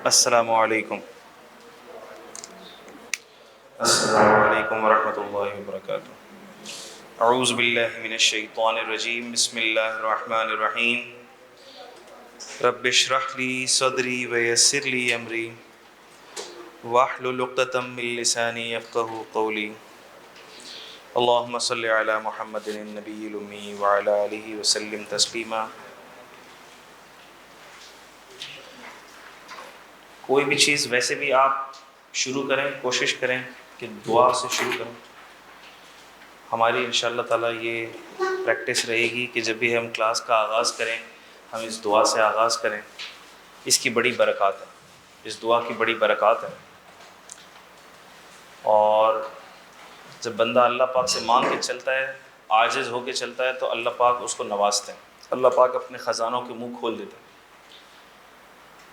अस्सलामुअलैकुम अस्सलामुअलैकुम वरहमतुल्लाहि वबरकातुहू। अऊज़ु बिल्लाहि मिनश शैतानिर रजीम। बिस्मिल्लाहिर रहमानिर रहीम। रब्बिश्रह ली सदरी व यस्सिर ली अमरी वहलुल उक़दतम मिन लिसानी यफ़क़हू क़ौली। अल्लाहुम्मा सल्लि अला मुहम्मदिन नबिय्यिल उम्मी व अला आलिहि व सल्लिम तस्लीमा। कोई भी चीज़ वैसे भी आप शुरू करें, कोशिश करें कि दुआ से शुरू करें। हमारी इंशाअल्लाह ताला ये प्रैक्टिस रहेगी कि जब भी हम क्लास का आगाज़ करें हम इस दुआ से आगाज़ करें। इसकी बड़ी बरक़ात है, इस दुआ की बड़ी बरक़ात है। और जब बंदा अल्लाह पाक से मांग के चलता है, आजिज़ होके चलता है, तो अल्लाह पाक उसको नवाजते हैं। अल्लाह पाक अपने ख़ज़ानों के मुँह खोल देते हैं।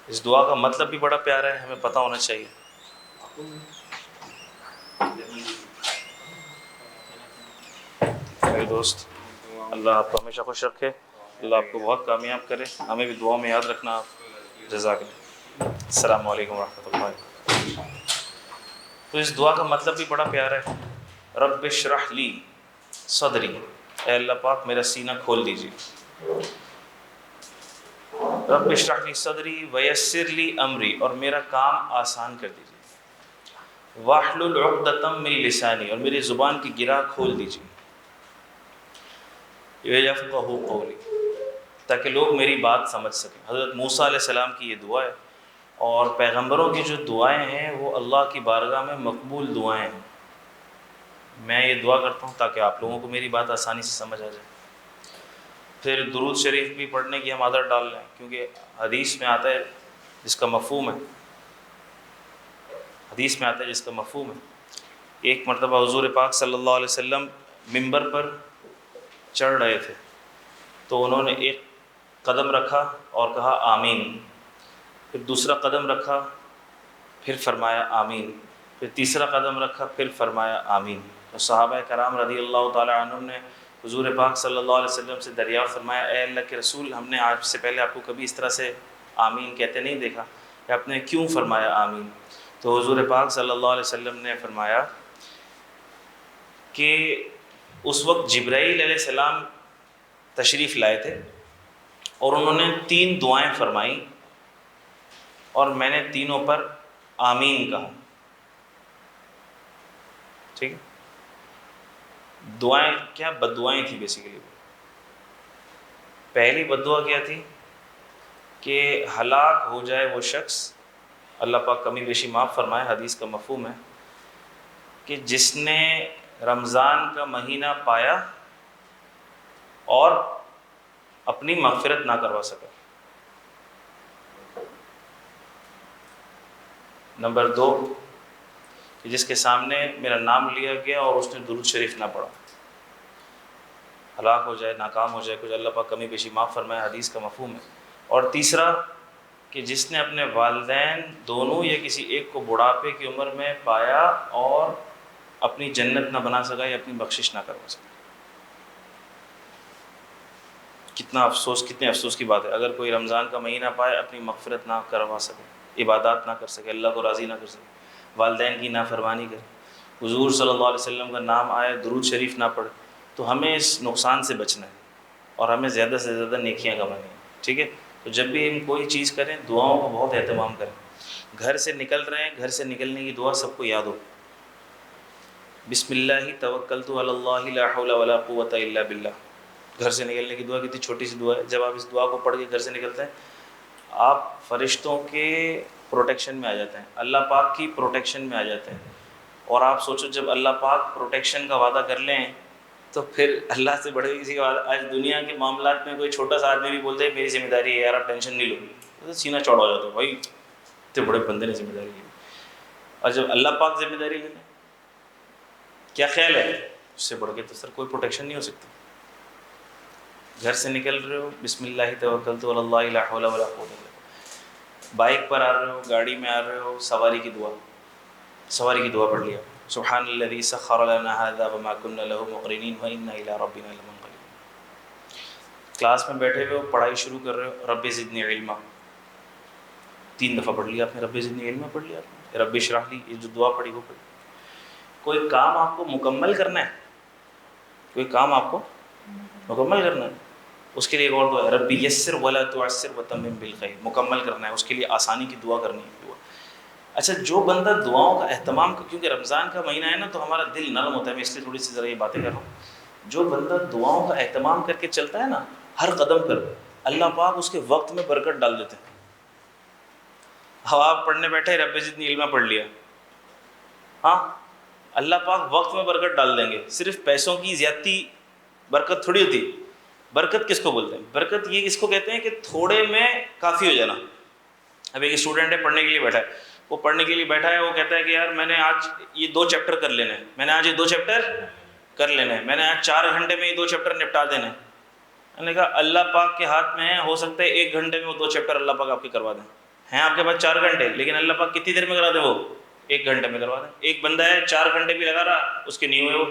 इस दुआ का मतलब भी बड़ा प्यारा है, हमें पता होना चाहिए। मेरे दोस्त, अल्लाह आपको हमेशा खुश रखे, अल्लाह आपको बहुत कामयाब करे, हमें भी दुआ में याद रखना आप। जज़ाकल्लाह। अस्सलामु अलैकुम रहमतुल्लाह। तो इस दुआ का मतलब भी बड़ा प्यारा है। रब्बिश्रह ली सदरी, ऐ अल्लाह पाक मेरा सीना खोल दीजिए। रब्बिश्रह ली सदरी वयस्सिर ली अमरी, और मेरा काम आसान कर दीजिए। वाहलुल उक़दतम मिन लिसानी, और मेरी ज़ुबान की गिरा खोल दीजिए। यफ़क़हू क़ौली, ताकि लोग मेरी बात समझ सकें। हज़रत मूसा अलैहिस्सलाम की ये दुआ है, और पैगंबरों की जो दुआएं हैं वो अल्लाह की बारगाह में मकबूल दुआएं हैं। मैं ये दुआ करता हूँ ताकि आप लोगों को मेरी बात आसानी से समझ आ जाए। फिर दुरूद शरीफ भी पढ़ने की हम आदत डाल लें, क्योंकि हदीस में आता है जिसका मफ़हूम है, हदीस में आता है जिसका मफ़हूम है। एक मरतबा हुज़ूर पाक सल्लल्लाहु अलैहि वसल्लम मिंबर पर चढ़ रहे थे, तो उन्होंने एक कदम रखा और कहा आमीन, फिर दूसरा कदम रखा, फिर फरमाया आमीन, फिर तीसरा कदम रखा, फिर फरमाया आमीन। तो सहाबा कराम रज़ी अल्लाह ताला अन्हुम ने हुज़ूर पाक सल्लल्लाहु अलैहि वसल्लम से दरियाफ़्त फरमाया, ए अल्लाह के रसूल, हमने आपसे पहले आपको कभी इस तरह से आमीन कहते नहीं देखा, कि आपने क्यों फरमाया आमीन? तो हुज़ूर पाक सल्लल्लाहु अलैहि वसल्लम ने फरमाया कि उस वक्त जिब्राईल अलैहिस्सलाम तशरीफ़ लाए थे और उन्होंने 3 दुआएं फरमाई, और मैंने तीनों पर आमीन कहा। ठीक है, दुआएं क्या बद्दुआएं थी बेसिकली। पहली बद्दुआ क्या थी कि हलाक हो जाए वो शख्स, अल्लाह पाक कमी बेशी माफ़ फरमाए। हदीस का मफ़हूम है कि जिसने रमज़ान का महीना पाया और अपनी मग़फ़िरत ना करवा सका। नंबर 2 कि जिसके सामने मेरा नाम लिया गया और उसने दुरूद शरीफ ना पढ़ा, हलाक हो जाए, नाकाम हो जाए, कुछ अल्लाह पाक कमी बेशी माफ़ फरमाए। हदीस का मफ़हूम है। और तीसरा कि जिसने अपने वालिदैन दोनों या किसी एक को बुढ़ापे की उम्र में पाया और अपनी जन्नत ना बना सका या अपनी बख्शिश ना करवा सका। कितना अफसोस, कितने अफसोस की बात है अगर कोई रमज़ान का महीना पाए, अपनी मग़फ़िरत ना करवा सके, इबादत ना कर सके, अल्लाह को राज़ी ना कर सके, वालिदैन की नाफरमानी करे, हुज़ूर सल्लल्लाहु अलैहि वसल्लम का नाम आए, दुरूद शरीफ ना पढ़े। तो हमें इस नुकसान से बचना है और हमें ज़्यादा से ज़्यादा नेकियां कमानी है। ठीक है, तो जब भी हम कोई चीज़ करें, दुआओं का बहुत एहतमाम करें। घर से निकल रहे हैं, घर से निकलने की दुआ सबको याद हो, बिस्मिल्लाहि तवक्कलतु अलल्लाहि ला हौला वला कुव्वता इल्ला बिल्लाह। घर से निकलने की दुआ कितनी छोटी सी दुआ है। जब आप इस दुआ को पढ़ के घर से निकलते हैं, आप फरिश्तों के प्रोटेक्शन में आ जाते हैं, अल्लाह पाक की प्रोटेक्शन में आ जाते हैं। और आप सोचो, जब अल्लाह पाक प्रोटेक्शन का वादा कर लें तो फिर अल्लाह से बड़े किसी का वादा। आज दुनिया के मामलात में कोई छोटा सा आदमी भी बोलते हैं मेरी जिम्मेदारी है यार, आप टेंशन नहीं लो, तो सीना चौड़ा हो जाता है, भाई इतने बड़े बंदे ने जिम्मेदारी ली। और जब अल्लाह पाक जिम्मेदारी ले लें, क्या ख्याल है, उससे बढ़ के तो सर कोई प्रोटेक्शन नहीं हो सकती। घर से निकल रहे हो, बिस्मिल्लाहि तवक्कलतु अलल्लाहि ला हौला वला कुव्वता इल्ला बिल्लाह। बाइक पर आ रहे हो, गाड़ी में आ रहे हो, सवारी की दुआ पढ़ लिया, क्लास में बैठे हुए हो, पढ़ाई शुरू कर रहे हो, रब्बि ज़िदनी इल्मा 3 दफ़ा पढ़ लिया आपने, रब्बि ज़िदनी इल्मा पढ़ लिया आपने, रब्बि इश्रह ली, ये जो दुआ पढ़ी वो पढ़ी। कोई काम आपको मुकम्मल करना है, कोई काम आपको मुकम्मल करना है, उसके लिए एक और दुआ है, रब्बी यस्सिर वला तुअस्सिर वतम्मिम बिल खैर, मुकम्मल करना है, उसके लिए आसानी की दुआ करनी है। दुआ अच्छा, जो बंदा दुआओं का अहतमाम, क्योंकि रमज़ान का महीना है ना, तो हमारा दिल नरम होता है, मैं इसलिए थोड़ी सी ज़रा ये बातें कर रहा हूँ। जो बंदा दुआओं का अहतमाम करके चलता है ना, हर कदम पर अल्लाह पाक उसके वक्त में बरकत डाल देते हैं। अब आप पढ़ने बैठे रब्बि ज़िदनी इल्मा पढ़ लिया, हाँ, अल्लाह पाक वक्त में बरकत डाल देंगे। सिर्फ पैसों की ज़्यादती बरकत थोड़ी होती। बरकत किसको बोलते हैं? बरकत ये किसको कहते हैं कि थोड़े में काफ़ी हो जाना। अब एक स्टूडेंट है, पढ़ने के लिए बैठा है, वो पढ़ने के लिए बैठा है, वो कहता है कि यार मैंने आज ये 2 चैप्टर कर लेने हैं, मैंने आज ये 2 चैप्टर कर लेने हैं, मैंने आज 4 घंटे में ये 2 चैप्टर निपटा देने हैं। मैंने कहा अल्लाह पाक के हाथ में है, हो सकता है 1 घंटे में वो 2 चैप्टर अल्लाह पाक आपके करवा दें। हैं आपके पास 4 घंटे, लेकिन अल्लाह पाक कितनी देर में करा दे? वो 1 घंटे में करवा दें। एक बंदा है 4 घंटे भी लगा रहा, उसके नहीं हुए वो,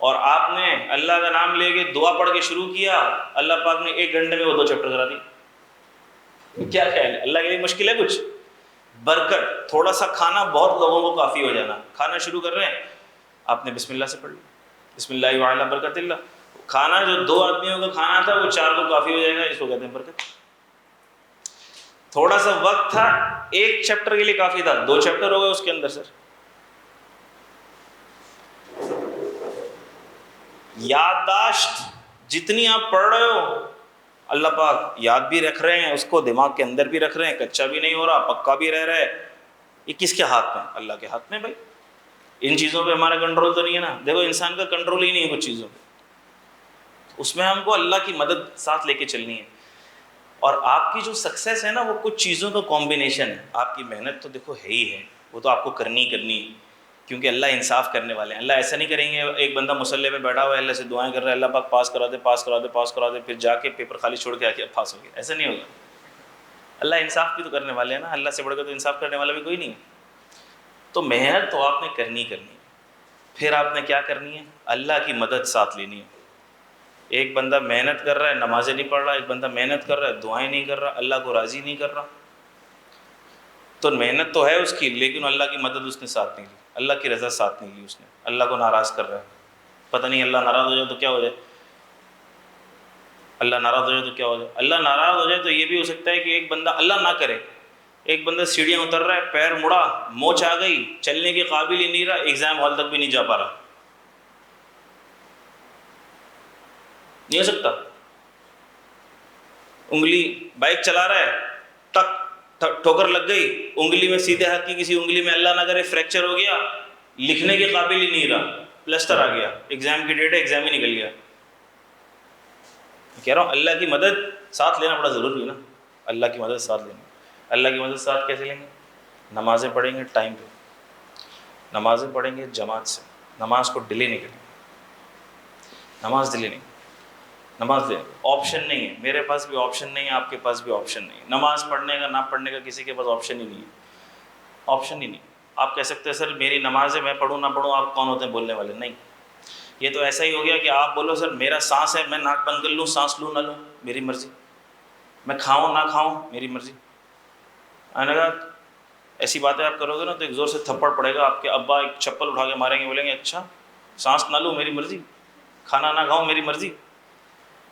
और आपने अल्लाह का नाम लेके दुआ पढ़ के शुरू किया, अल्लाह पाक ने 1 घंटे में वो 2 चैप्टर करा दी। क्या ख्याल है? अल्लाह के लिए मुश्किल है कुछ? बरकत, थोड़ा सा खाना बहुत लोगों को काफ़ी हो जाना। खाना शुरू कर रहे हैं, आपने बिस्मिल्लाह से पढ़ लिया, बिस्मिल्लाह व अला बरकतिल्लाह। खाना जो 2 आदमियों का खाना था वो 4 को काफ़ी हो जाएगा, इसको कहते हैं बरकत। थोड़ा सा वक्त था, 1 चैप्टर के लिए काफ़ी था, 2 चैप्टर हो गए उसके अंदर। सर याददाश्त जितनी आप पढ़ रहे हो, अल्लाह पाक याद भी रख रहे हैं, उसको दिमाग के अंदर भी रख रहे हैं, कच्चा भी नहीं हो रहा, पक्का भी रह रहा है। ये किसके हाथ में? अल्लाह के हाथ में भाई। इन चीज़ों पे हमारा कंट्रोल तो नहीं है ना। देखो, इंसान का कंट्रोल ही नहीं है कुछ चीज़ों पे, उसमें हमको अल्लाह की मदद साथ लेके चलनी है। और आपकी जो सक्सेस है ना, वो कुछ चीज़ों का कॉम्बिनेशन है। आपकी मेहनत तो देखो है ही है, वो तो आपको करनी ही करनी है, क्योंकि अल्लाह इंसाफ करने वाले हैं। अल्लाह ऐसा नहीं करेंगे, एक बंदा मुसल्ले में बैठा हुआ है, अल्लाह से दुआएं कर रहा है, अल्लाह पाक पास करा दे, पास करा दे, पास करा दे, फिर जाके पेपर खाली छोड़ के आके पास हो गया, ऐसा नहीं होगा। अल्लाह इंसाफ भी तो करने वाले हैं ना, अल्लाह से बढ़कर तो इंसाफ करने वाला भी कोई नहीं है। तो मेहनत तो आपने करनी करनी है, फिर आपने क्या करनी है? अल्लाह की मदद साथ लेनी है। एक बंदा मेहनत कर रहा है, नमाजें नहीं पढ़ रहा, एक बंदा मेहनत कर रहा है, दुआएं नहीं कर रहा, अल्लाह को राज़ी नहीं कर रहा, तो मेहनत तो है उसकी, लेकिन अल्लाह की मदद उसने साथ नहीं ली, अल्लाह की रज़ा साथ नहीं ली उसने, अल्लाह को नाराज़ कर रहा है। पता नहीं अल्लाह नाराज़ हो जाए तो क्या हो जाए, अल्लाह नाराज़ हो जाए तो क्या हो जाए। अल्लाह नाराज़ हो जाए तो ये भी हो सकता है कि एक बंदा, अल्लाह ना करे, एक बंदा सीढ़ियाँ उतर रहा है, पैर मुड़ा, मोच आ गई, चलने के काबिल ही नहीं रहा, एग्ज़ाम हॉल तक भी नहीं जा पा रहा, नहीं हो सकता। उंगली, बाइक चला रहा है, टक ठोकर लग गई, उंगली में, सीधे हाथ की किसी उंगली में अल्लाह ना करे फ्रैक्चर हो गया, लिखने के काबिल ही नहीं रहा, प्लास्टर आ गया, एग्ज़ाम की डेट है, एग्ज़ाम ही निकल गया। कह रहा हूँ अल्लाह की मदद साथ लेना बड़ा ज़रूरी है ना, अल्लाह की मदद साथ लेनी। अल्लाह की मदद साथ कैसे लेंगे? नमाज़ें पढ़ेंगे टाइम पे, नमाज़ें पढ़ेंगे जमात से, नमाज को डिले नहीं करेंगे, नमाज डिले नहीं, नमाज ले, ऑप्शन नहीं है, मेरे पास भी ऑप्शन नहीं है, आपके पास भी ऑप्शन नहीं है। नमाज पढ़ने का ना पढ़ने का किसी के पास ऑप्शन ही नहीं है, ऑप्शन ही नहीं। आप कह सकते हैं सर मेरी नमाज है, मैं पढ़ूँ ना पढ़ूँ, आप कौन होते हैं बोलने वाले? नहीं, ये तो ऐसा ही हो गया कि आप बोलो सर मेरा सांस है, मैं नाक बंद कर लूँ, सांस लूँ ना लूँ मेरी मर्ज़ी, मैं खाऊँ ना खाऊँ मेरी मर्ज़ी। आने का ऐसी बातें आप करोगे ना तो एक ज़ोर से थप्पड़ पड़ेगा, आपके अब्बा एक चप्पल उठा के मारेंगे, बोलेंगे अच्छा सांस ना लूँ मेरी मर्ज़ी, खाना ना खाऊँ मेरी मर्ज़ी।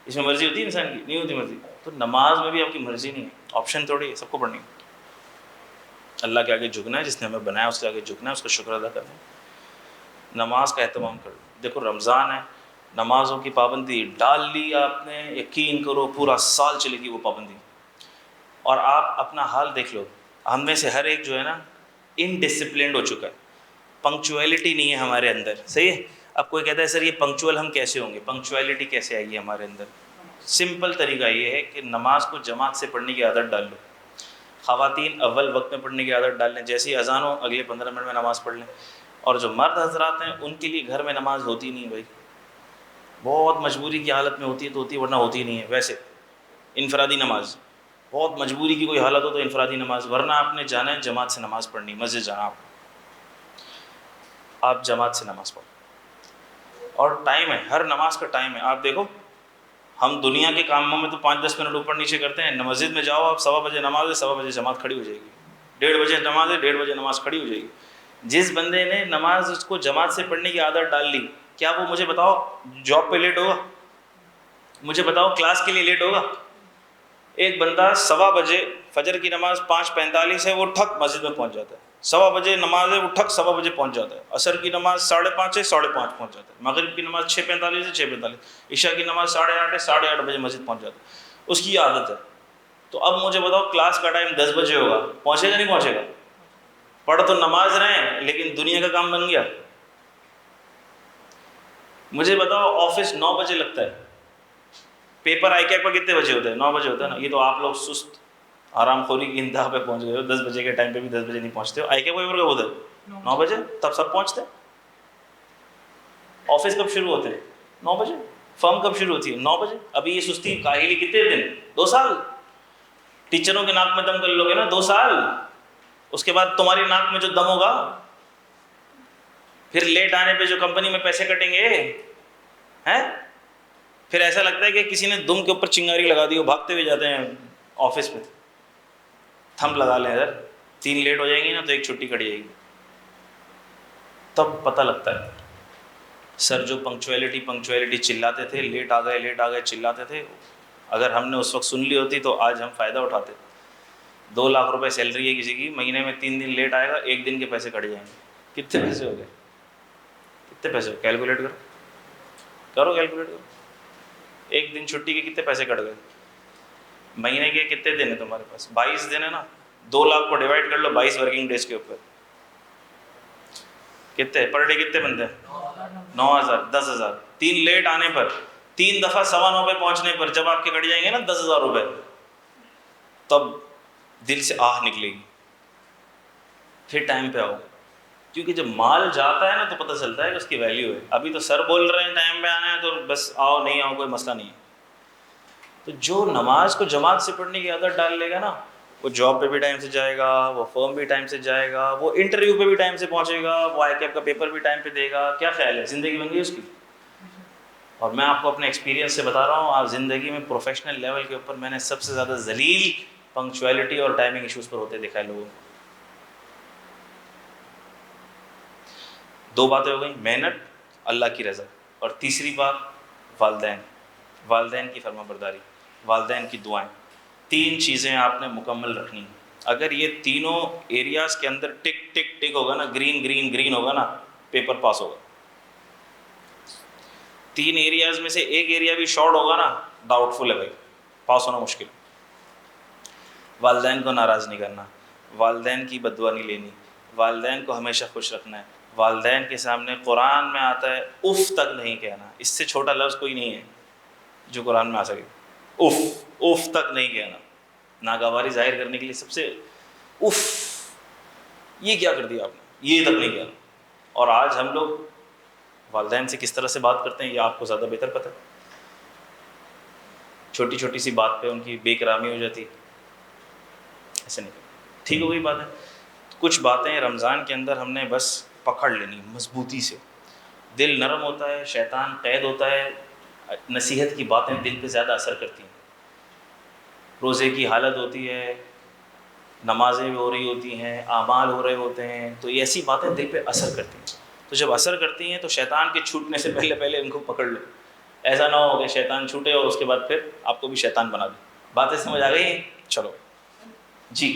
इसमें मर्ज़ी होती है इंसान की? नहीं होती मर्ज़ी। तो नमाज में भी आपकी मर्ज़ी नहीं है, ऑप्शन थोड़ी है, सबको पढ़नी है। अल्लाह के आगे झुकना है, जिसने हमें बनाया उसके आगे झुकना है, उसका शुक्र अदा करना है, नमाज का एहतमाम कर लो। देखो रमज़ान है, नमाज़ों की पाबंदी डाल ली आपने, यकीन करो पूरा साल चलेगी वो पाबंदी। और आप अपना हाल देख लो, हम में से हर एक जो है ना इनडिसिप्लिन्ड हो चुका है, पंक्चुअलिटी नहीं है हमारे अंदर, सही है। अब कोई कहता है सर ये पंक्चुअल हम कैसे होंगे, पंक्चुअलिटी कैसे आएगी हमारे अंदर? सिंपल तरीका ये है कि नमाज को जमात से पढ़ने की आदत डाल लो। ख़वातीन अव्वल वक्त में पढ़ने की आदत डाल लें, जैसे ही अज़ान हो अगले 15 मिनट में नमाज़ पढ़ लें। और जो मर्द हजरात हैं उनके लिए घर में नमाज होती नहीं भाई, बहुत मजबूरी की हालत में होती है तो होती है, वरना होती नहीं है। वैसे इनफरादी नमाज, बहुत मजबूरी की कोई हालत हो तो इनफरादी नमाज, वरना आपने जाना है जमात से नमाज़ पढ़नी, मस्जिद जाना आप जमात से नमाज़ पढ़ो। और टाइम है, हर नमाज का टाइम है। आप देखो हम दुनिया के कामों में तो 5-10 मिनट ऊपर नीचे करते हैं। मस्जिद में जाओ आप, 1:15 नमाज है, 1:15 जमात खड़ी हो जाएगी। 1:30 बजे नमाज है, 1:30 बजे नमाज खड़ी हो जाएगी। जिस बंदे ने नमाज उसको जमात से पढ़ने की आदत डाल ली, क्या वो, मुझे बताओ, जॉब पे लेट होगा? मुझे बताओ क्लास के लिए लेट होगा? एक बंदा 1:15 फजर की नमाज 5:45 है, वो ठक मस्जिद में पहुंच जाता है। 1:15 नमाज है, वो ठक 1:15 पहुंच जाता है। असर की नमाज 5:30 है, 5:30 पहुंच जाता है। मगरिब की नमाज 6:45 है, 6:45। ईशा की नमाज 8:30 है, 8:30 बजे मस्जिद पहुंच जाता है। उसकी आदत है। तो अब मुझे बताओ क्लास का टाइम 10 बजे होगा, पहुंचेगा नहीं पहुंचेगा? पढ़ तो नमाज रहे हैं लेकिन दुनिया का काम बन गया। मुझे बताओ ऑफिस 9 बजे लगता है, पेपर ICAP पर कितने बजे होते हैं? 9 बजे होता है ना। ये तो आप लोग सुस्त आरामखोरी की इंतहा पे पहुंच गए हो। 10 बजे के टाइम पे भी 10 बजे नहीं पहुंचते हो। ICAP पेपर कब होता है? 9 बजे। तब सब पहुंचते हैं। ऑफिस कब शुरू होते हैं? 9 बजे। फर्म कब शुरू होती है? 9 बजे। अभी ये सुस्ती काहिली कितने दिन? 2 साल। टीचरों के नाक में दम कर लोगे ना 2 साल, उसके बाद तुम्हारी नाक में जो दम होगा, फिर लेट आने पे जो कंपनी में पैसे कटेंगे हैं, फिर ऐसा लगता है कि किसी ने दुम के ऊपर चिंगारी लगा दी हो, भागते हुए जाते हैं ऑफिस में। थंब लगा लें अगर 3 लेट हो जाएंगी ना तो 1 छुट्टी कट जाएगी। तब पता लगता है। सर जो पंक्चुअलिटी चिल्लाते थे, लेट आ गए चिल्लाते थे, अगर हमने उस वक्त सुन ली होती तो आज हम फ़ायदा उठाते। 2 लाख रुपए सैलरी है किसी की, महीने में 3 दिन लेट आएगा, 1 दिन के पैसे कट जाएंगे। कितने पैसे हो गए? कितने पैसे हो? कैलकुलेट करो कैलकुलेट करो। 1 दिन छुट्टी के कितने पैसे कट गए? महीने के कितने दिन है तुम्हारे पास? 22 दिन है ना। 2 लाख को डिवाइड कर लो 22 वर्किंग डेज के ऊपर, कितने पर डे कितने बनते हैं? 9,000, 10,000। 3 लेट आने पर, 3 दफ़ा 9:15 पे पहुंचने पर जब आपके कट जाएंगे ना 10,000 रुपये, तब दिल से आह निकलेगी। फिर टाइम पे आओ, क्योंकि जब माल जाता है ना तो पता चलता है कि उसकी वैल्यू है। अभी तो सर बोल रहे हैं टाइम पे आना है तो बस आओ, नहीं आओ कोई मसला नहीं है। तो जो नमाज को जमात से पढ़ने की आदत डाल लेगा ना, वो जॉब पे भी टाइम से जाएगा, वो फर्म भी टाइम से जाएगा, वो इंटरव्यू पे भी टाइम से पहुंचेगा, वो ICAP का पेपर भी टाइम पे देगा। क्या ख्याल है? ज़िंदगी बन गई उसकी। और मैं आपको अपने एक्सपीरियंस से बता रहा हूँ, आप ज़िंदगी में प्रोफेशनल लेवल के ऊपर मैंने सबसे ज़्यादा जलील पंक्चुअलिटी और टाइमिंग इश्यूज़ पर होते देखा है लोगों को। 2 बातें हो गई, मेहनत, अल्लाह की रज़ा, और तीसरी बात वालदैन की फरमाबरदारी, वालदैन की दुआएं। 3 चीज़ें आपने मुकम्मल रखनी हैं। अगर ये तीनों एरियाज़ के अंदर टिक टिक टिक होगा ना, ग्रीन ग्रीन ग्रीन होगा ना, पेपर पास होगा। 3 एरियाज़ में से एक एरिया भी शॉर्ट होगा ना, डाउटफुल है भाई, पास होना मुश्किल। वालदैन को नाराज़ नहीं करना, वालदैन की बद्दुआ नहीं लेनी, वालदैन को हमेशा खुश रखना है। वालदैन के सामने कुरान में आता है उफ़ तक नहीं कहना। इससे छोटा लफ्ज़ कोई नहीं है जो कुरान में आ सके। उफ़ तक नहीं कहना, नागवारी जाहिर करने के लिए सबसे उफ़, ये क्या कर दिया आपने, ये तक नहीं कहना। और आज हम लोग वालदैन से किस तरह से बात करते हैं ये आपको ज़्यादा बेहतर पता है। छोटी छोटी सी बात पे उनकी बेकरामी हो जाती है। ऐसे नहीं, ठीक हो गई बात है। कुछ बातें रमज़ान के अंदर हमने बस पकड़ लेनी मजबूती से। दिल नरम होता है, शैतान कैद होता है, नसीहत की बातें दिल पे ज़्यादा असर करती हैं। रोज़े की हालत होती है, नमाजें भी हो रही होती हैं, आमाल हो रहे होते हैं, तो ये ऐसी बातें दिल पे असर करती हैं। तो जब असर करती हैं तो शैतान के छूटने से पहले पहले इनको पकड़ लो। ऐसा ना हो कि शैतान छूटे और उसके बाद फिर आपको भी शैतान बना दे। बातें समझ आ गई? चलो जी।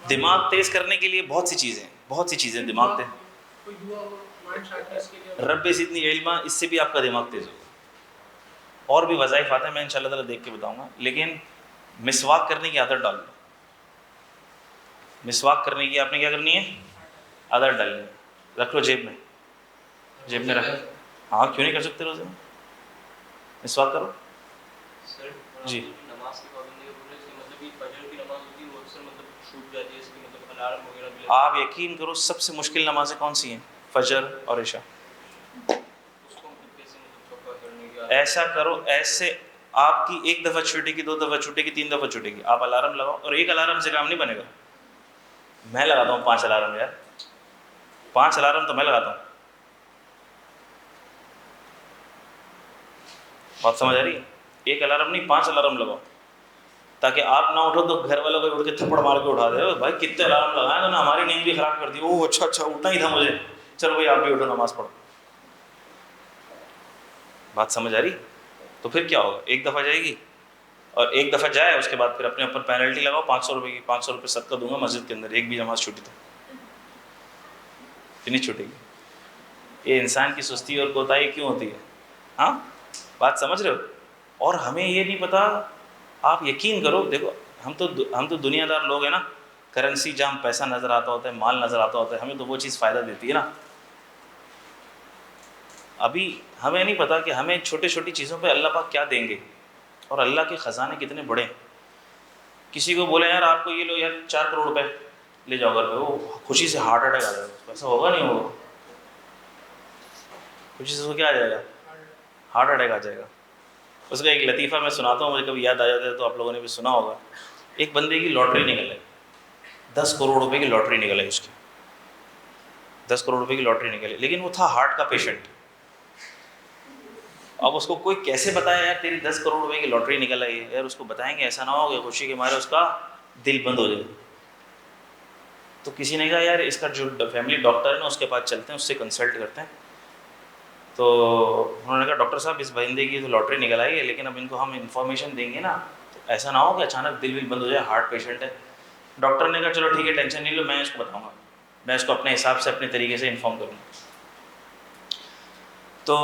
दिमाग तेज़ करने के लिए बहुत सी चीज़ें दिमाग तेज, रब्बे ज़िदनी इल्मा, इससे भी आपका दिमाग तेज़ होगा। और भी वज़ाइफ आते हैं, मैं इंशाल्लाह ताला देख के बताऊँगा। लेकिन मिसवाक करने की आदत डाल लो। मिसवाक करने की आपने क्या करनी है? आदत डालनी है। रख लो जेब में रख। हाँ, क्यों नहीं कर सकते? रोज़े में मिसवाक करो जी। आप यकीन करो सबसे मुश्किल नमाज़ें कौन सी हैं? फजर और इशा। ऐसा करो, ऐसे आपकी 1 दफ़ा छूटेगी, 2 दफ़ा छूटेगी, 3 दफ़ा छूटेगी, आप अलार्म लगाओ। और एक अलार्म से काम नहीं बनेगा। मैं लगाता हूँ 5 अलार्म यार, 5 अलार्म तो मैं लगाता हूँ। बात समझ आ रही है? एक अलार्म नहीं, 5 अलार्म लगाओ, ताकि आप ना उठो तो घर वालों को उठ के थप्पड़ मार के उठा दे, भाई कितने अलार्म लगाए तो ना हमारी नींद भी खराब कर दी। ओह अच्छा अच्छा, उठना ही था मुझे, चलो भाई आप भी उठो नमाज पढ़ो। बात समझ आ रही? तो फिर क्या होगा, एक दफ़ा जाएगी, और एक दफ़ा जाए उसके बाद फिर अपने ऊपर पेनल्टी लगाओ 500 रुपये की। 500 रुपये सदका दूंगा मस्जिद के अंदर, एक भी नमाज छूटी तो फिर नहीं छूटेगी। ये इंसान की सुस्ती और कोताही क्यों होती है? हाँ, बात समझ रहे हो? और हमें ये नहीं पता, आप यकीन करो, देखो हम तो दुनियादार लोग हैं ना, करेंसी जहाँ पैसा नज़र आता होता है, माल नज़र आता होता है, हमें तो वो चीज़ फ़ायदा देती है ना। अभी हमें नहीं पता कि हमें छोटी छोटी चीज़ों पे अल्लाह पाक क्या देंगे, और अल्लाह के ख़जाने कितने बड़े हैं। किसी को बोले यार आपको ये लो यार 4 करोड़ रुपए ले जाओ घर पे, वो खुशी से हार्ट अटैक आ जाएगा। ऐसा होगा नहीं होगा? खुशी से उसको क्या आ जाएगा? हार्ट अटैक आ जाएगा। उसका एक लतीफ़ा मैं सुनाता हूँ, मुझे कभी याद आ जाता है, तो आप लोगों ने भी सुना होगा। एक बंदे की लॉटरी निकल आई, 10 करोड़ रुपए की लॉटरी निकल आई उसकी, 10 करोड़ रुपए की लॉटरी निकली, लेकिन वो था हार्ट का पेशेंट। अब उसको कोई कैसे बताया यार तेरी 10 करोड़ रुपए की लॉटरी निकल आई है, यार उसको बताएंगे ऐसा ना हो कि खुशी के मारे उसका दिल बंद हो जाए। तो किसी ने कहा यार इसका जो फैमिली डॉक्टर है ना उसके पास चलते हैं, उससे कंसल्ट करते हैं। तो उन्होंने कहा डॉक्टर साहब इस बंदे की तो लॉटरी निकल आई है, लेकिन अब इनको हम इंफॉर्मेशन देंगे ना तो ऐसा ना हो कि अचानक दिल विल बंद हो जाए, हार्ट पेशेंट है। डॉक्टर ने कहा चलो ठीक है, टेंशन नहीं लो, मैं इसको बताऊँगा, मैं इसको अपने हिसाब से अपने तरीके से इन्फॉर्म करूँगा। तो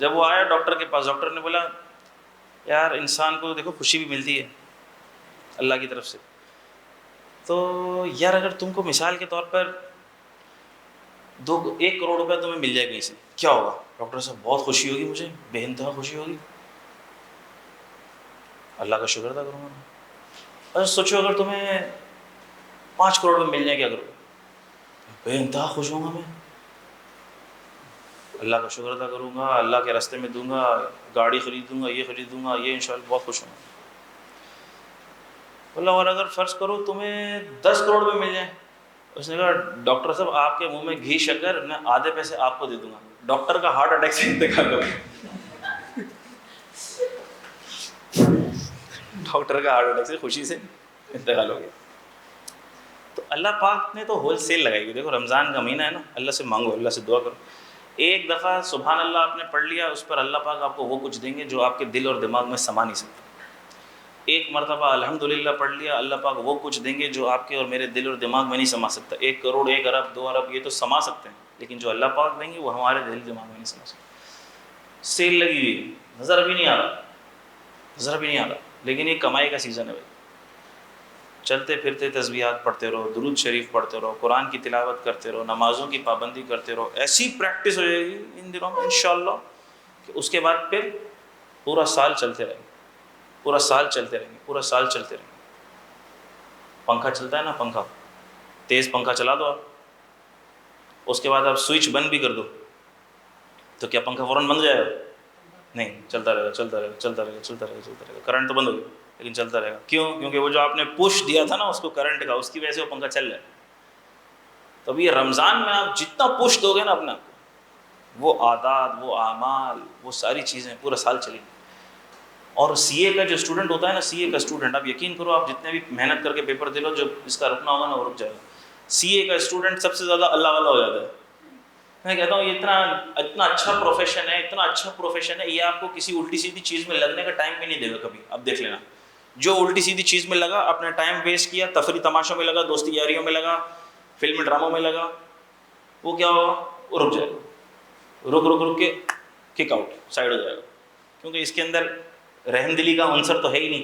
जब वो आया डॉक्टर के पास, डॉक्टर ने बोला यार इंसान को देखो खुशी भी मिलती है अल्लाह की तरफ से, तो यार अगर तुमको मिसाल के तौर पर 1 करोड़ रुपया तुम्हें मिल जाए कहीं से, क्या होगा? डॉक्टर साहब बहुत खुशी होगी, मुझे बेइंतहा खुशी होगी, अल्लाह का शुक्र अदा करूँगा। अरे सोचो अगर तुम्हें 5 करोड़ रुपये मिल जाए, क्या करोगे? बेइंतहा खुश होऊंगा मैं, अल्लाह का शुक्र अदा करूँगा, अल्लाह के रास्ते में दूंगा, गाड़ी खरीदूंगा, ये खरीदूंगा, ये इंशाल्लाह बहुत खुश होऊंगा। बोला और अगर फ़र्ज़ करो तुम्हें 10 करोड़ रुपये मिल जाए? उसने कहा डॉक्टर साहब आपके मुंह में घी शक्कर, मैं आधे पैसे आपको दे दूंगा, डॉक्टर का हार्ट अटैक से इंतकाल हो गया। डॉक्टर का हार्ट अटैक से खुशी से इंतकाल हो गया। तो अल्लाह पाक ने तो होल सेल लगाई हुई। देखो रमज़ान का महीना है ना, अल्लाह से मांगो, अल्लाह से दुआ करो। एक दफ़ा सुभान अल्लाह आपने पढ़ लिया, उस पर अल्लाह पाक आपको वो कुछ देंगे जो आपके दिल और दिमाग में समा नहीं सकता। एक मरतबा अल्हम्दुलिल्लाह पढ़ लिया, अल्लाह पाक वो कुछ देंगे जो आपके और मेरे दिल और दिमाग में नहीं समा सकता। 1 करोड़, 1 अरब, 2 अरब ये तो समा सकते हैं, लेकिन जो अल्लाह पाक देंगे वो हमारे दिल दिमाग में नहीं समा सकते। सेल लगी हुई, नज़र अभी नहीं आ रहा, नज़र अभी नहीं आ रहा, लेकिन ये कमाई का सीज़न है भाई। चलते फिरते तस्बीहात पढ़ते रहो, दुरूद शरीफ पढ़ते रहो, कुरान की तिलावत करते रहो, नमाज़ों की पाबंदी करते रहो। ऐसी प्रैक्टिस हो जाएगी इन दिनों में इंशाअल्लाह कि उसके बाद फिर पूरा साल चलते रहेंगे, पूरा साल चलते रहेंगे, पूरा साल चलते रहेंगे। पंखा चलता है ना, पंखा तेज़ पंखा चला दो आप, उसके बाद आप स्विच बंद भी कर दो तो क्या पंखा फ़ौरन बंद हो जाएगा? नहीं, चलता रहेगा, चलता रहेगा, चलता रहेगा, चलता रहेगा, चलता रहेगा। करंट तो बंद हो गया लेकिन चलता रहेगा। क्यों? क्योंकि वो जो आपने पुश दिया था ना उसको करंट का, उसकी वजह से वो पंखा चल रहा है। तो अभी रमज़ान में आप जितना पुश दोगे ना अपना, वो आदात, वो आमाल, वो सारी चीज़ें पूरा साल चलेंगी। और सीए का जो स्टूडेंट होता है ना, सीए का स्टूडेंट, आप यकीन करो आप जितने भी मेहनत करके पेपर दे लो, जो इसका रुकना होगा ना वो रुक जाएगा। सीए का स्टूडेंट सबसे ज़्यादा अल्लाह वाला हो जाता है। मैं कहता हूँ ये इतना इतना अच्छा प्रोफेशन है, इतना अच्छा प्रोफेशन है, ये आपको किसी उल्टी सीधी चीज़ में लगने का टाइम भी नहीं देगा कभी। अब देख लेना, जो उल्टी सीधी चीज़ में लगा, अपना टाइम वेस्ट किया, तफरी तमाशों में लगा, दोस्ती यारियों में लगा, फिल्म ड्रामों में लगा, वो क्या होगा? वो रुक जाएगा, रुक रुक रुक के किक आउट, साइड हो जाएगा। क्योंकि इसके अंदर रहमदिली का अंसर तो है ही नहीं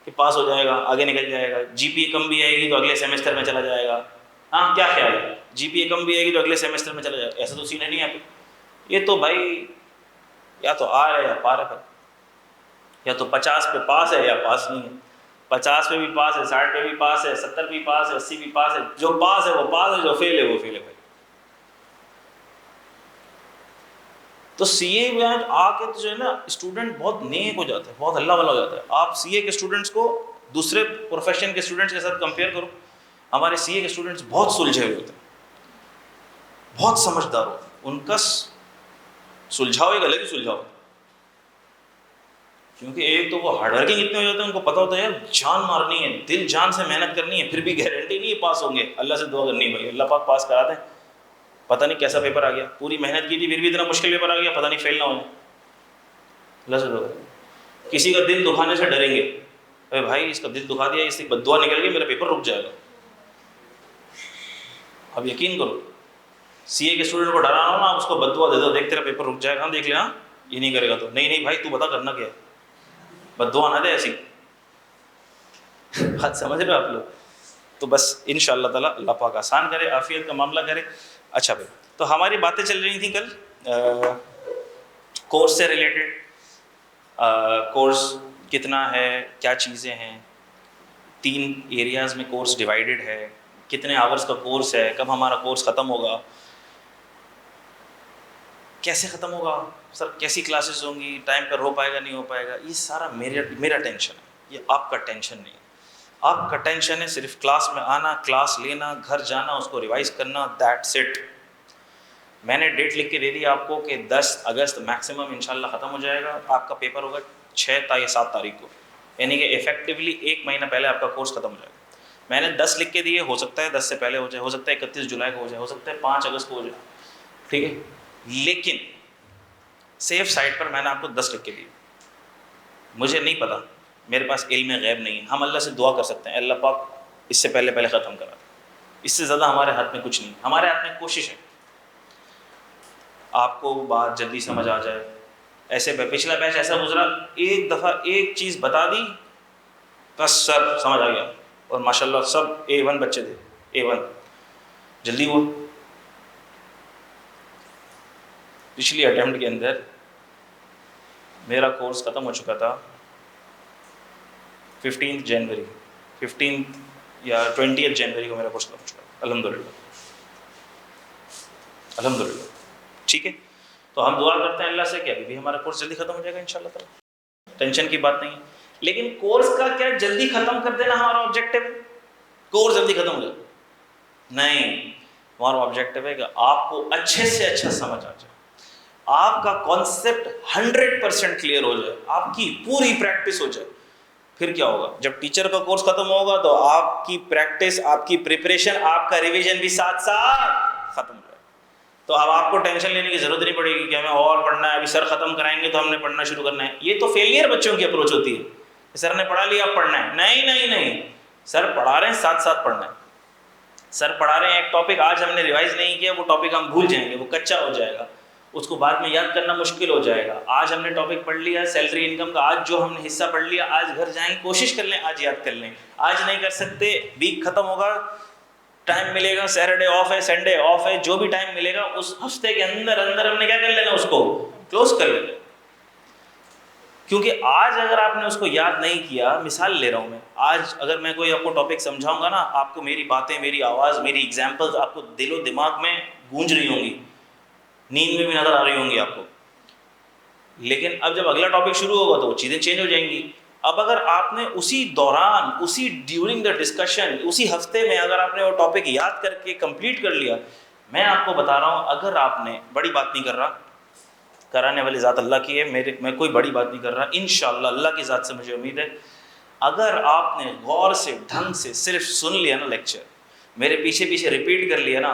कि पास हो जाएगा, आगे निकल जाएगा। जीपीए कम भी आएगी तो अगले सेमेस्टर में चला जाएगा। हाँ, क्या ख्याल है? जीपीए कम भी आएगी तो अगले सेमेस्टर में चला जाएगा, ऐसा तो सीन है नहीं है। ये तो भाई या तो आ है या पार है, या तो 50 पे पास है या पास नहीं है। 50 पे भी पास है, 60 पे भी पास है, 70 भी पास है, 80 भी पास है। जो पास है वो पास है, जो फेल है वो फेल है भाई। तो सीए में आके तो जो है ना स्टूडेंट बहुत नेक हो जाता है, बहुत अल्लाह वाला हो जाता है। आप सीए के स्टूडेंट्स को दूसरे प्रोफेशन के स्टूडेंट्स के साथ कंपेयर करो, हमारे सीए के स्टूडेंट्स बहुत सुलझे हुए होते हैं, बहुत समझदार होते हैं, उनका सुलझाव एक अलग ही सुलझाव होता है। क्योंकि एक तो वो हार्डवर्किंग इतने हो जाते हैं, उनको पता होता है यार जान मारनी है, दिल जान से मेहनत करनी है, फिर भी गारंटी नहीं है पास होंगे, अल्लाह से दुआ करनी है भाई अल्लाह पाक पास करा दें। पता नहीं कैसा पेपर आ गया, पूरी मेहनत की थी फिर भी इतना मुश्किल पेपर आ गया, पता नहीं फेल ना हो जाए, अल्लाह से दुआ करें। किसी का दिल दुखाने से डरेंगे, अरे भाई इसका दिल दुखा दिया, इसकी बद्दुआ निकल गई, मेरा पेपर रुक जाएगा। अब यकीन करो, सीए के स्टूडेंट को डराना हो ना, उसको बद्दुआ दे दो, देख तेरा पेपर रुक जाएगा, देख ले, हाँ ये नहीं करेगा तो नहीं भाई तू बता करना क्या है, बद्दुआ ना दे ऐसी। बात समझ रहे हो आप लोग? तो बस इंशाअल्लाह ताला अल्लाह पाक आसान करे, आफियत का मामला करे। अच्छा भाई, तो हमारी बातें चल रही थी कल कोर्स से रिलेटेड, कोर्स कितना है, क्या चीज़ें हैं, 3 एरियाज़ में कोर्स डिवाइडेड है, कितने आवर्स का कोर्स है, कब हमारा कोर्स ख़त्म होगा, कैसे ख़त्म होगा सर, कैसी क्लासेस होंगी, टाइम पर हो पाएगा नहीं हो पाएगा, ये सारा मेरा टेंशन है, ये आपका टेंशन नहीं है। आपका टेंशन है सिर्फ क्लास में आना, क्लास लेना, घर जाना, उसको रिवाइज करना, दैट्स इट। मैंने डेट लिख के दे दी आपको कि 10 अगस्त मैक्सिमम इंशाल्लाह ख़त्म हो जाएगा, आपका पेपर होगा 6 या 7 तारीख को, यानी कि इफेक्टिवली 1 महीना पहले आपका कोर्स ख़त्म हो जाएगा। मैंने 10 लिख के दिए, हो सकता है 10 से पहले हो जाए, हो सकता है 31 जुलाई को हो जाए, हो सकता है 5 अगस्त को हो जाए, ठीक है, लेकिन सेफ साइड पर मैंने आपको 10 लिख के दिए। मुझे नहीं पता, मेरे पास इल्म गैब नहीं है, हम अल्लाह से दुआ कर सकते हैं अल्लाह पाक इससे पहले ख़त्म करा, इससे ज़्यादा हमारे हाथ में कुछ नहीं। हमारे हाथ में कोशिश है आपको बात जल्दी समझ आ जाए। ऐसे पिछला बैच ऐसा गुजरा, एक दफ़ा एक चीज़ बता दी बस सर समझ आ गया, और माशाल्लाह सब A1 बच्चे थे, A1 जल्दी हुआ। पिछली अटेम्प्ट के अंदर मेरा कोर्स ख़त्म हो चुका था 15 जनवरी, 15 या 20 जनवरी को मेरा कोर्स ख़त्म हो चुका था, अल्हम्दुलिल्लाह अल्हम्दुलिल्लाह, ठीक है। तो हम दुआ करते हैं अल्लाह से कि अभी भी हमारा कोर्स जल्दी ख़त्म हो जाएगा इंशाल्लाह ताला, टेंशन की बात नहीं है। लेकिन कोर्स का क्या जल्दी ख़त्म कर देना हमारा ऑब्जेक्टिव है? कोर्स जल्दी ख़त्म हो जाए नहीं, हमारा ऑब्जेक्टिव है कि आपको अच्छे से अच्छा समझ आ जाए, आपका कॉन्सेप्ट 100% क्लियर हो जाए, आपकी पूरी प्रैक्टिस हो जाए। फिर क्या होगा, जब टीचर का कोर्स ख़त्म होगा तो आपकी प्रैक्टिस, आपकी प्रिपरेशन, आपका रिवीजन भी साथ साथ ख़त्म हो जाए। तो अब आपको टेंशन लेने की ज़रूरत नहीं पड़ेगी कि हमें और पढ़ना है, अभी सर ख़त्म कराएंगे तो हमने पढ़ना शुरू करना है। ये तो फेलियर बच्चों की अप्रोच होती है, सर ने पढ़ा लिया अब पढ़ना है, नहीं नहीं नहीं, सर पढ़ा रहे हैं साथ साथ पढ़ना है। सर पढ़ा रहे हैं एक टॉपिक, आज हमने रिवाइज नहीं किया, वो टॉपिक हम भूल जाएंगे, वो कच्चा हो जाएगा, उसको बाद में याद करना मुश्किल हो जाएगा। आज हमने टॉपिक पढ़ लिया सैलरी इनकम का, आज जो हमने हिस्सा पढ़ लिया, आज घर जाएंगे कोशिश कर लें आज याद कर लें, आज नहीं कर सकते, वीक ख़त्म होगा, टाइम मिलेगा, सैटरडे ऑफ है, संडे ऑफ है, जो भी टाइम मिलेगा उस हफ्ते के अंदर अंदर हमने क्या कर लेना, उसको क्लोज कर लेना। क्योंकि आज अगर आपने उसको याद नहीं किया, मिसाल ले रहा हूँ मैं, आज अगर मैं कोई आपको टॉपिक समझाऊंगा ना, आपको मेरी बातें, मेरी आवाज़, मेरी एग्जाम्पल्स आपको दिलो दिमाग में गूंज रही होंगी, नींद में भी नज़र आ रही होंगी आपको, लेकिन अब जब अगला टॉपिक शुरू होगा तो वो चीज़ें चेंज हो जाएंगी। अब अगर आपने उसी दौरान, उसी ड्यूरिंग द डिस्कशन, उसी हफ्ते में अगर आपने वो टॉपिक याद करके कंप्लीट कर लिया, मैं आपको बता रहा हूँ, अगर आपने, बड़ी बात नहीं कर रहा, कराने वाली ज़ात अल्लाह की है, मैं कोई बड़ी बात नहीं कर रहा, इंशाअल्लाह अल्लाह की ज़ात से मुझे उम्मीद है, अगर आपने गौर से ढंग से सिर्फ सुन लिया ना लेक्चर, मेरे पीछे पीछे रिपीट कर लिया ना,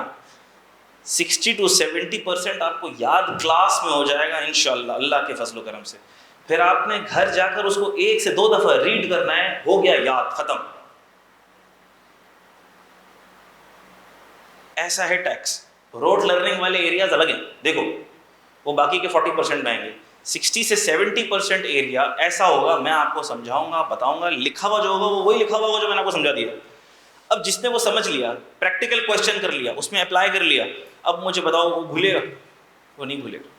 60 to 70% आपको याद क्लास में हो जाएगा इंशाअल्लाह अल्लाह के फजल करम से। फिर आपने घर जाकर उसको 1 से 2 दफ़ा रीड करना है, हो गया याद, ख़त्म। ऐसा है टैक्स, रोड लर्निंग वाले एरियाज अलग हैं, देखो वो बाकी के 40% में आएंगे, 60 से 70% एरिया ऐसा होगा, मैं आपको समझाऊंगा, बताऊंगा, लिखा हुआ जो होगा वो वही लिखा हुआ होगा जो मैंने आपको समझा दिया। अब जिसने वो समझ लिया, प्रैक्टिकल क्वेश्चन कर लिया, उसमें अप्लाई कर लिया, अब मुझे बताओ वो भूलेगा? वो नहीं भूलेगा,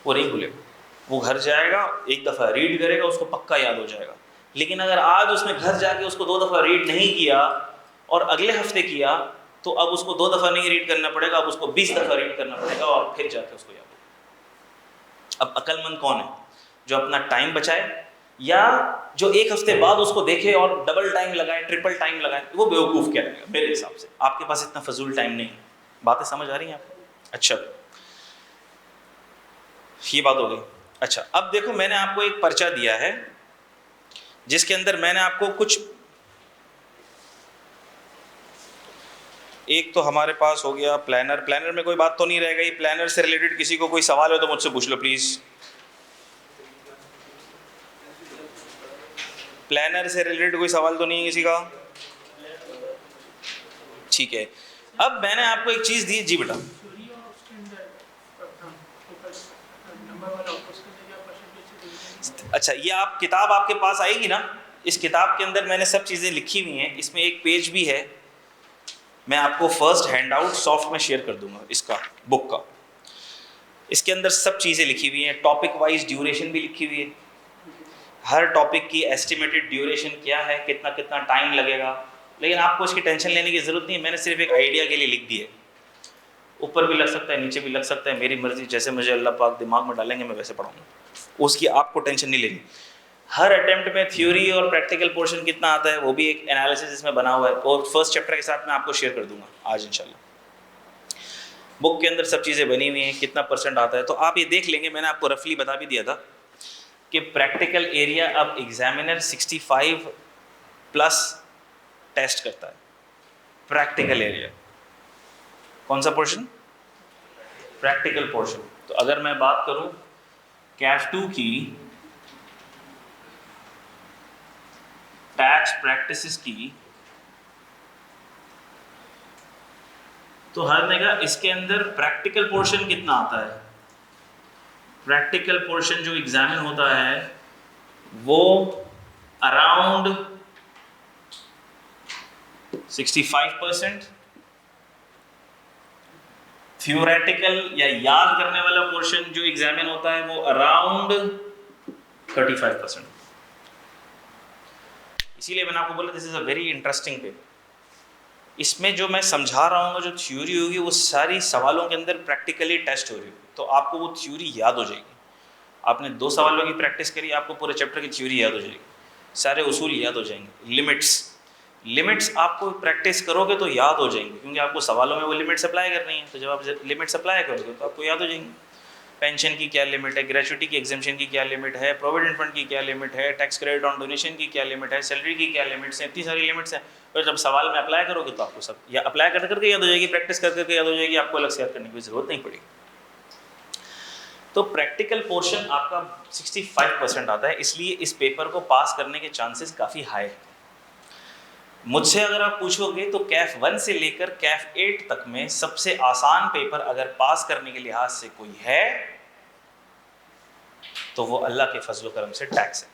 वो नहीं भूलेगा, वो घर जाएगा, एक दफ़ा रीड करेगा, उसको पक्का याद हो जाएगा। लेकिन अगर आज उसने घर जाके उसको 2 दफ़ा रीड नहीं किया और अगले हफ्ते किया, तो अब उसको 2 दफ़ा नहीं रीड करना पड़ेगा, अब उसको 20 दफ़ा रीड करना पड़ेगा और फिर जाके उसको याद होगा। अब अक्लमंद कौन है, जो अपना टाइम बचाए या जो एक हफ्ते बाद उसको देखे और डबल टाइम लगाए, ट्रिपल टाइम लगाए? वो बेवकूफ़ क्या लगेगा मेरे हिसाब से, आपके पास इतना फजूल टाइम नहीं है। बातें समझ आ रही हैं आपको? अच्छा, ये बात हो गई। अच्छा, अब देखो मैंने आपको एक पर्चा दिया है जिसके अंदर मैंने आपको कुछ, एक तो हमारे पास हो गया प्लानर। प्लानर में कोई बात तो नहीं रह गई। प्लानर से रिलेटेड किसी को कोई सवाल हो तो मुझसे पूछ लो प्लीज। प्लानर से रिलेटेड कोई सवाल तो नहीं है किसी का? ठीक है, अब मैंने आपको एक चीज दी जी बेटा। अच्छा, ये आप किताब आपके पास आएगी ना, इस किताब के अंदर मैंने सब चीजें लिखी हुई हैं। इसमें एक पेज भी है, मैं आपको फर्स्ट हैंड आउट सॉफ्ट में शेयर कर दूंगा इसका, बुक का। इसके अंदर सब चीजें लिखी हुई हैं, टॉपिक वाइज ड्यूरेशन भी लिखी हुई है, हर टॉपिक की एस्टिमेटेड ड्यूरेशन क्या है, कितना कितना टाइम लगेगा। लेकिन आपको इसकी टेंशन लेने की ज़रूरत नहीं है, मैंने सिर्फ एक आइडिया के लिए लिख दी है। ऊपर भी लग सकता है, नीचे भी लग सकता है, मेरी मर्जी, जैसे मुझे अल्लाह पाक दिमाग में डालेंगे मैं वैसे पढ़ाऊँगा, उसकी आपको टेंशन नहीं लेनी। हर अटेम्प्ट में थ्योरी और प्रैक्टिकल पोर्शन कितना आता है वो भी एक एनालिसिस इसमें बना हुआ है, और फर्स्ट चैप्टर के साथ मैं आपको शेयर कर दूंगा आज इंशाल्लाह। बुक के अंदर सब चीज़ें बनी हुई हैं, कितना परसेंट आता है तो आप ये देख लेंगे। मैंने आपको रफली बता भी दिया था कि प्रैक्टिकल एरिया अब एग्जामिनर 65 प्लस टेस्ट करता है। प्रैक्टिकल एरिया कौन सा पोर्शन? Practical portion. तो अगर मैं बात करूं कैफ 2 की टैक्स प्रैक्टिसेस की, तो हर जगह इसके अंदर प्रैक्टिकल पोर्शन कितना आता है? प्रैक्टिकल पोर्शन जो एग्जामिन होता है वो अराउंड 65%। थ्योरेटिकल या याद करने वाला पोर्शन जो एग्जामिन होता है वो अराउंड 35%। इसीलिए मैंने आपको बोला this is a very interesting paper. इसमें जो मैं समझा रहा हूँ, जो थ्योरी होगी वो सारी सवालों के अंदर प्रैक्टिकली टेस्ट हो रही होगी, तो आपको वो थ्योरी याद हो जाएगी। आपने 2 सवालों की प्रैक्टिस करी, आपको पूरे चैप्टर की थ्योरी याद हो जाएगी, सारे उसूल याद हो जाएंगे। लिमिट्स आपको प्रैक्टिस करोगे तो याद हो जाएंगे, क्योंकि आपको सवालों में वो लिमिट्स अप्लाई करनी है। तो जब आप लिमिट्स अप्लाई करोगे तो आपको याद हो जाएंगे। पेंशन की क्या लिमिट है, ग्रेचुइटी की एग्जेम्पशन की क्या लिमिट है, प्रोविडेंट फंड की क्या लिमिट है, टैक्स क्रेडिट ऑन डोनेशन की क्या लिमिट है, सैलरी की क्या लिमिट्स हैं, इतनी सारी लिमिट्स हैं। और जब सवाल में अप्लाई करोगे तो आपको सब या अप्लाई कर करके याद हो जाएगी, प्रैक्टिस कर करके याद हो जाएगी, आपको अलग से याद करने की जरूरत नहीं पड़ेगी। तो प्रैक्टिकल पोर्शन आपका 65% आता है, इसलिए इस पेपर को पास करने के चांसेस काफ़ी हाई है। मुझसे अगर आप पूछोगे तो कैफ 1 से लेकर कैफ 8 तक में सबसे आसान पेपर अगर पास करने के लिहाज से कोई है तो वो अल्लाह के फजल करम से टैक्स है।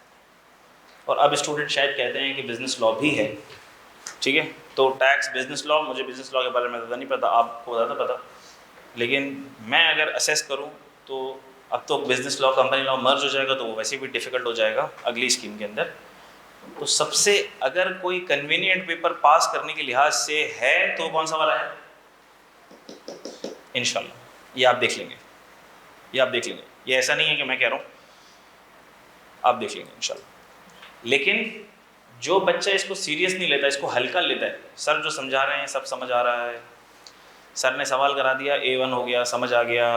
और अब स्टूडेंट शायद कहते हैं कि बिजनेस लॉ भी है, ठीक है, तो टैक्स बिजनेस लॉ, मुझे बिजनेस लॉ के बारे में ज़्यादा नहीं पता, आपको ज़्यादा पता। लेकिन मैं अगर असेस करूं तो अब तो बिजनेस लॉ कंपनी लॉ मर्ज हो जाएगा, तो वो वैसे भी डिफ़िकल्ट हो जाएगा अगली स्कीम के अंदर। तो सबसे अगर कोई कन्वीनियंट पेपर पास करने के लिहाज से है तो कौन सा वाला है? इंशाल्लाह ये आप देख लेंगे, ये आप देख लेंगे, ये ऐसा नहीं है कि मैं कह रहा हूँ, आप देख लेंगे इंशाल्लाह। लेकिन जो बच्चा इसको सीरियस नहीं लेता, इसको हल्का लेता है, सर जो समझा रहे हैं सब समझ आ रहा है, सर ने सवाल करा दिया A1 हो गया, समझ आ गया,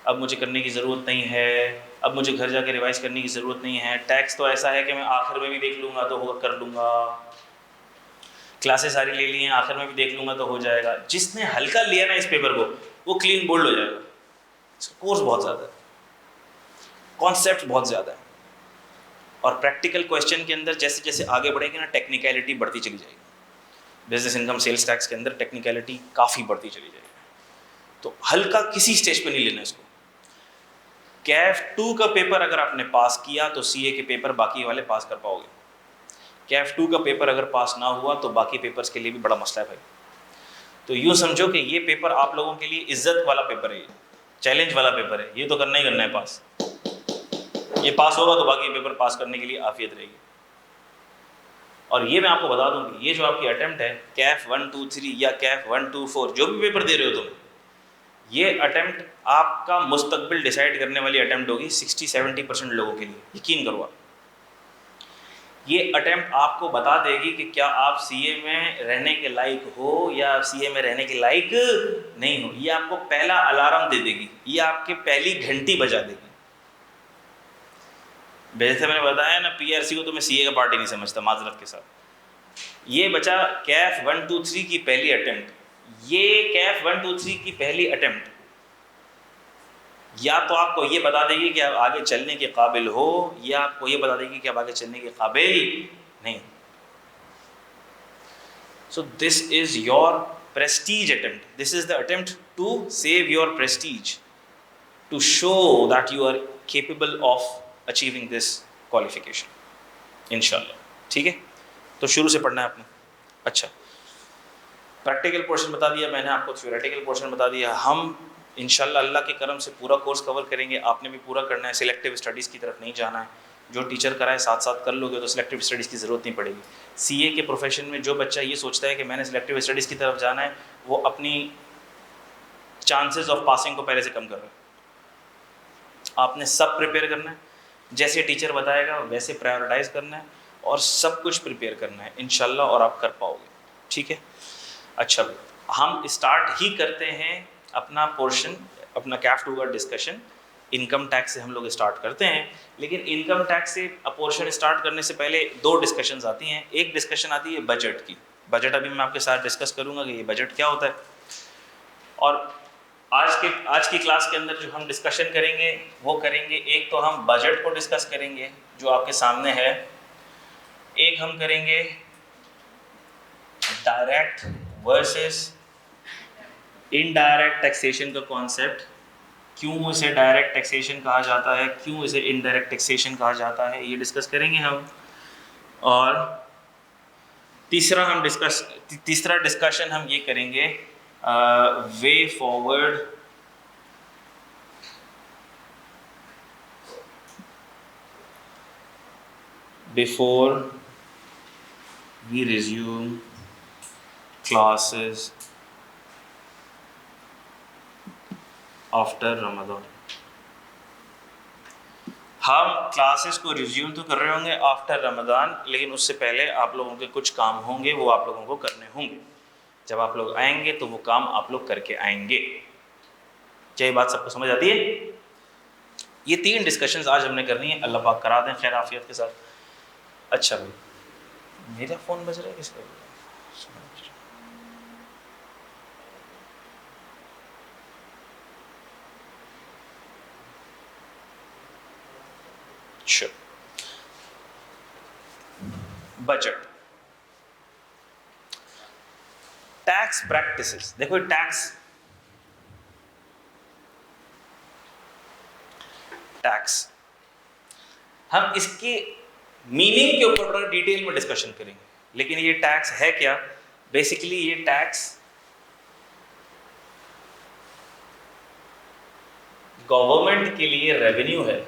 अब मुझे करने की ज़रूरत नहीं है, अब मुझे घर जाके रिवाइज करने की ज़रूरत नहीं है, टैक्स तो ऐसा है कि मैं आखिर में भी देख लूँगा तो होगा, कर लूँगा, क्लासेस सारी ले ली हैं, आखिर में भी देख लूँगा तो हो जाएगा। जिसने हल्का लिया ना इस पेपर को वो क्लीन बोल्ड हो जाएगा। इसका कोर्स बहुत ज़्यादा है, कॉन्सेप्ट बहुत ज़्यादा है, और प्रैक्टिकल क्वेश्चन के अंदर जैसे जैसे आगे बढ़ेंगे ना टेक्निकलिटी बढ़ती चली जाएगी। बिजनेस इनकम सेल्स टैक्स के अंदर टेक्निकलिटी काफ़ी बढ़ती चली जाएगी, तो हल्का किसी स्टेज पे नहीं लेना इसको। कैफ 2 का पेपर अगर आपने पास किया तो सीए के पेपर बाकी वाले पास कर पाओगे। कैफ 2 का पेपर अगर पास ना हुआ तो बाकी पेपर्स के लिए भी बड़ा मसला है भाई। तो यूँ समझो कि ये पेपर आप लोगों के लिए इज्जत वाला पेपर है, ये चैलेंज वाला पेपर है, ये तो करना ही करना है पास। ये पास होगा तो बाकी पेपर पास करने के लिए आफियत रहेगी। और ये मैं आपको बता दूं कि ये जो आपकी अटेम्प्ट है कैफ 1, 2, 3 या कैफ 1, 2, 4 जो भी पेपर दे रहे हो तुम, ये अटेम्प्ट आपका मुस्तकबिल डिसाइड करने वाली अटेम्प्ट होगी 60-70% लोगों के लिए, यकीन करो आप। ये अटेम्प्ट आपको बता देगी कि क्या आप सीए में रहने के लायक हो या सीए में रहने के लायक नहीं हो। ये आपको पहला अलार्म दे देगी, ये आपके पहली घंटी बजा देगी। जैसे मैंने बताया ना, पीआरसी को तो मैं सीए का पार्टी नहीं समझता माजरत के साथ। ये बचा कैफ 1 2 3 की पहली अटेम्प्ट, ये कैफ 1 2 3 की पहली अटेम्प्ट या तो आपको ये बता देगी कि आप आगे चलने के काबिल हो, या आपको ये बता देगी कि आप आगे चलने के काबिल नहीं। So this is your prestige attempt, this is the attempt to save your prestige, to show that you are capable of achieving this qualification इंशाल्लाह। ठीक है, तो शुरू से पढ़ना है आपने। अच्छा, प्रैक्टिकल पोर्शन बता दिया मैंने आपको, थ्योरेटिकल पोर्शन बता दिया। हम इंशाल्लाह अल्लाह के करम से पूरा कोर्स कवर करेंगे, आपने भी पूरा करना है, सिलेक्टिव स्टडीज़ की तरफ नहीं जाना है। जो टीचर कराए साथ साथ कर लोगे तो सिलेक्टिव स्टडीज़ की ज़रूरत नहीं पड़ेगी। सीए के प्रोफेशन में जो बच्चा ये सोचता है कि मैंने सिलेक्टिव स्टडीज़ की तरफ जाना है, वो अपनी चांसेस ऑफ पासिंग को पहले से कम कर रहा है। आपने सब प्रिपेयर करना है, जैसे टीचर बताएगा वैसे प्रायोरिटाइज़ करना है, और सब कुछ प्रिपेयर करना है इंशाल्लाह, और आप कर पाओगे। ठीक है, अच्छा हम स्टार्ट ही करते हैं अपना पोर्शन, अपना कैफ 2 का डिस्कशन। इनकम टैक्स से हम लोग स्टार्ट करते हैं, लेकिन इनकम टैक्स से पोर्शन स्टार्ट करने से पहले दो डिस्कशंस आती हैं। एक डिस्कशन आती है बजट की। बजट अभी मैं आपके साथ डिस्कस करूंगा कि ये बजट क्या होता है, और आज की क्लास के अंदर जो हम डिस्कशन करेंगे वो करेंगे, एक तो हम बजट को डिस्कस करेंगे जो आपके सामने है, एक हम करेंगे डायरेक्ट वर्सेस इनडायरेक्ट टैक्सेशन का कॉन्सेप्ट, क्यों इसे डायरेक्ट टैक्सेशन कहा जाता है, क्यों इसे इनडायरेक्ट टैक्सेशन कहा जाता है, ये डिस्कस करेंगे हम। और तीसरा डिस्कशन हम ये करेंगे way forward before we resume classes after Ramzan. हम क्लासेस को रिज्यूम तो कर रहे होंगे आफ्टर रमज़ान, लेकिन उससे पहले आप लोगों के कुछ काम होंगे, वो आप लोगों को करने होंगे। जब आप लोग आएंगे तो वो काम आप लोग करके आएंगे। क्या ये बात सबको समझ आती है? ये 3 डिस्कशंस आज हमने करनी है, अल्लाह पाक करा दें खैर आफियत के साथ। अच्छा भाई, मेरा फ़ोन बज रहा है किसका? Sure. Budget, tax practices. देखो टैक्स हम इसके मीनिंग के ऊपर डिटेल में डिस्कशन करेंगे, लेकिन ये टैक्स है क्या? बेसिकली ये टैक्स गवर्नमेंट के लिए रेवेन्यू है,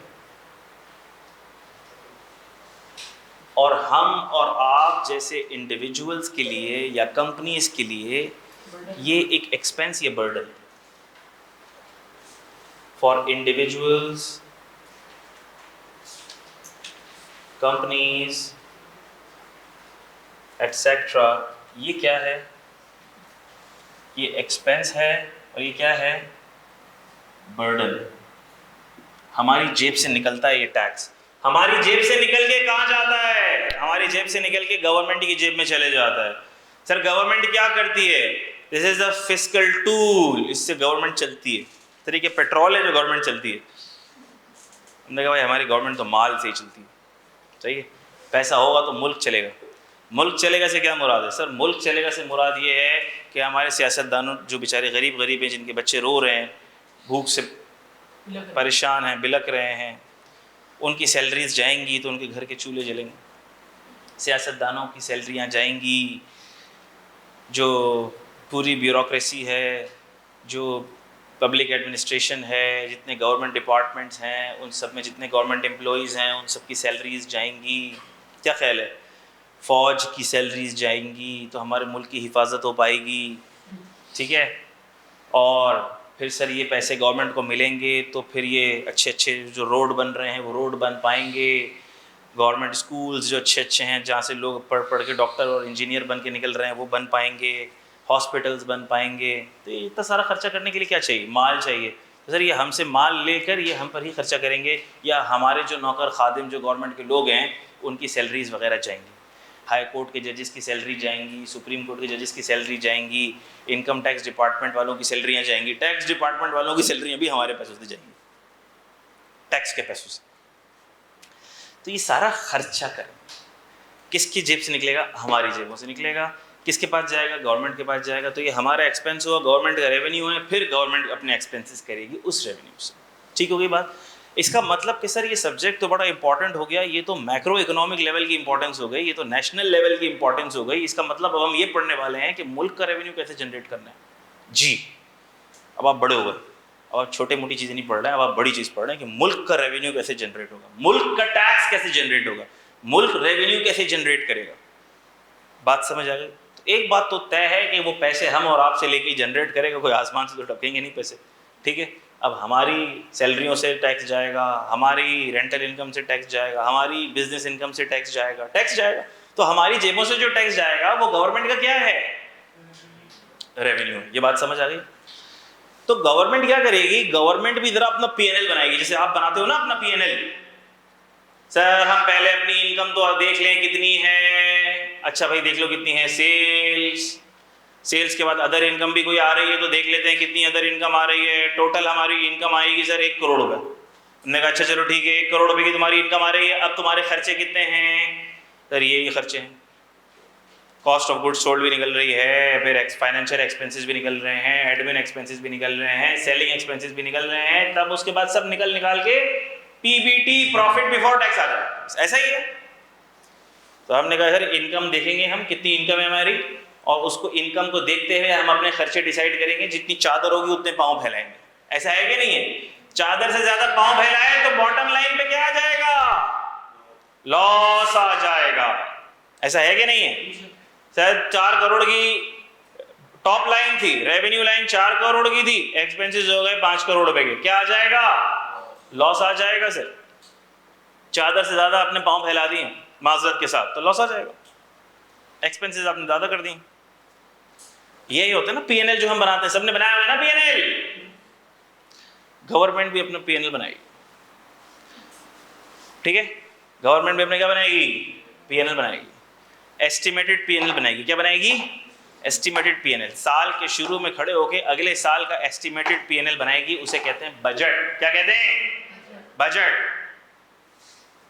और हम और आप जैसे इंडिविजुअल्स के लिए या कंपनीज के लिए ये एक एक्सपेंस या burden. For individuals, companies etcetera, ये क्या है? ये एक्सपेंस है, और ये क्या है? बर्डन। हमारी जेब से निकलता है ये टैक्स। हमारी जेब से निकल के कहाँ जाता है? हमारी जेब से निकल के गवर्नमेंट की जेब में चले जाता है। सर गवर्नमेंट क्या करती है? This is the fiscal tool, इससे गवर्नमेंट चलती है। तरीके पेट्रोल है जो गवर्नमेंट चलती है। हमने कहा भाई हमारी गवर्नमेंट तो माल से ही चलती है, सही है, पैसा होगा तो मुल्क चलेगा। मुल्क चलेगा से क्या मुराद है? सर मुल्क चलेगा से मुराद ये है कि हमारे सियासतदानों जो बेचारे गरीब हैं, जिनके बच्चे रो रहे हैं, भूख से परेशान हैं, बिलक रहे हैं, उनकी सैलरीज जाएंगी तो उनके घर के चूल्हे जलेंगे। सियासतदानों की सैलरियाँ जाएंगी, जो पूरी ब्यूरोक्रेसी है, जो पब्लिक एडमिनिस्ट्रेशन है, जितने गवर्नमेंट डिपार्टमेंट्स हैं, उन सब में जितने गवर्नमेंट एम्प्लॉइज़ हैं, उन सब की सैलरीज जाएंगी। क्या ख्याल है? फ़ौज की सैलरीज जाएंगी तो हमारे मुल्क की हिफाजत हो पाएगी, ठीक है। और फिर सर ये पैसे गवर्नमेंट को मिलेंगे तो फिर ये अच्छे अच्छे जो रोड बन रहे हैं वो रोड बन पाएंगे। गवर्नमेंट स्कूल्स जो अच्छे अच्छे हैं, जहाँ से लोग पढ़ के डॉक्टर और इंजीनियर बन के निकल रहे हैं, वो बन पाएंगे। हॉस्पिटल्स बन पाएंगे। तो ये इतना सारा खर्चा करने के लिए क्या चाहिए? माल चाहिए। तो सर ये हमसे माल लेकर ये हम पर ही खर्चा करेंगे, या हमारे जो नौकर खादिम जो गवर्नमेंट के लोग हैं उनकी सैलरीज वगैरह जाएंगी, हाई कोर्ट के जजेस की सैलरी जाएंगी, सुप्रीम कोर्ट के जजेस की सैलरी जाएंगी, इनकम टैक्स डिपार्टमेंट वालों की सैलरियाँ जाएंगी, टैक्स डिपार्टमेंट वालों की सैलरियाँ भी हमारे पैसों से जाएंगी, टैक्स के पैसों से। तो ये सारा खर्चा करें, किसकी जेब से निकलेगा? हमारी जेबों से निकलेगा। किसके पास जाएगा? गवर्नमेंट के पास जाएगा। तो ये हमारा एक्सपेंस हुआ, गवर्नमेंट का रेवेन्यू है, फिर गवर्नमेंट अपने एक्सपेंसेस करेगी उस रेवेन्यू से। ठीक हो गई बात? इसका मतलब कि सर ये सब्जेक्ट तो बड़ा इंपॉर्टेंट हो गया, ये तो मैक्रो इकोनॉमिक लेवल की इंपॉर्टेंस हो गई, ये तो नेशनल लेवल की इंपॉर्टेंस हो गई। इसका मतलब अब हम ये पढ़ने वाले हैं कि मुल्क का रेवेन्यू कैसे जनरेट करना है। जी, अब आप बड़े हो गए, अब आप छोटे मोटी चीज़ें नहीं पढ़ रहे हैं, अब आप बड़ी चीज़ पढ़ रहे हैं कि मुल्क का रेवेन्यू कैसे जनरेट होगा, मुल्क का टैक्स कैसे जनरेट होगा, मुल्क रेवेन्यू कैसे जनरेट करेगा। बात समझ आ गई? तो एक बात तो तय है कि वो पैसे हम और आपसे लेके जनरेट करेगा, कोई आसमान से तो टपकेंगे नहीं पैसे। ठीक है, अब हमारी सैलरियों से टैक्स जाएगा, हमारी रेंटल इनकम से टैक्स जाएगा, हमारी बिजनेस इनकम से टैक्स जाएगा, टैक्स जाएगा। तो हमारी जेबों से जो टैक्स जाएगा वो गवर्नमेंट का क्या है? रेवेन्यू। ये बात समझ आ गई? तो गवर्नमेंट क्या करेगी? गवर्नमेंट भी जरा अपना पीएनएल बनाएगी, जैसे आप बनाते हो ना अपना पीएनएल। सर हम पहले अपनी इनकम तो देख लें कितनी है। अच्छा भाई देख लो कितनी है। सेल्स के बाद अदर इनकम भी कोई आ रही है तो देख लेते हैं कितनी अदर इनकम आ रही है। टोटल हमारी इनकम आएगी सर 1 करोड़ रुपए। हमने कहा अच्छा चलो ठीक है 1 करोड़ रुपए की तुम्हारी इनकम आ रही है, अब तुम्हारे खर्चे कितने हैं? सर ये खर्चे हैं। कॉस्ट ऑफ गुड्स सोल्ड भी निकल रही है, फिर फाइनेंशियल एक्सपेंसेस भी निकल रहे हैं, एडमिन एक्सपेंसेस भी निकल रहे हैं, सेलिंग एक्सपेंसेस भी निकल रहे हैं। तब उसके बाद सब निकाल के पीबीटी, प्रॉफिट बिफोर टैक्स आ जाए। ऐसा ही है। तो हमने कहा सर इनकम देखेंगे हम कितनी इनकम है हमारी, और उसको इनकम को देखते हुए हम अपने खर्चे डिसाइड करेंगे। जितनी चादर होगी उतने पाँव फैलाएंगे। ऐसा है कि नहीं है? चादर से ज्यादा पाँव फैलाए तो बॉटम लाइन पे क्या आ जाएगा? लॉस आ जाएगा। ऐसा है कि नहीं है? सर 4 करोड़ की टॉप लाइन थी, रेवेन्यू लाइन 4 करोड़ की थी, एक्सपेंसेस हो गए 5 करोड़ रुपए के, क्या आ जाएगा? लॉस आ जाएगा सर। चादर से ज्यादा आपने पाँव फैला दिए माजरत के साथ तो लॉस आ जाएगा। एक्सपेंसेस आपने ज्यादा कर दिए। यही होता है ना पीएनएल जो हम बनाते हैं। सबने बनाया हुआ है ना पीएनएल। गवर्नमेंट भी अपना पीएनएल बनाएगी। ठीक है, गवर्नमेंट भी अपने क्या बनाएगी? पीएनएल बनाएगी। एस्टिमेटेड पीएनएल बनाएगी। क्या बनाएगी? Estimated PNL. साल के शुरू में खड़े होके अगले साल का एस्टिमेटेड पीएनएल बनाएगी। उसे कहते हैं बजट। क्या कहते हैं? बजट।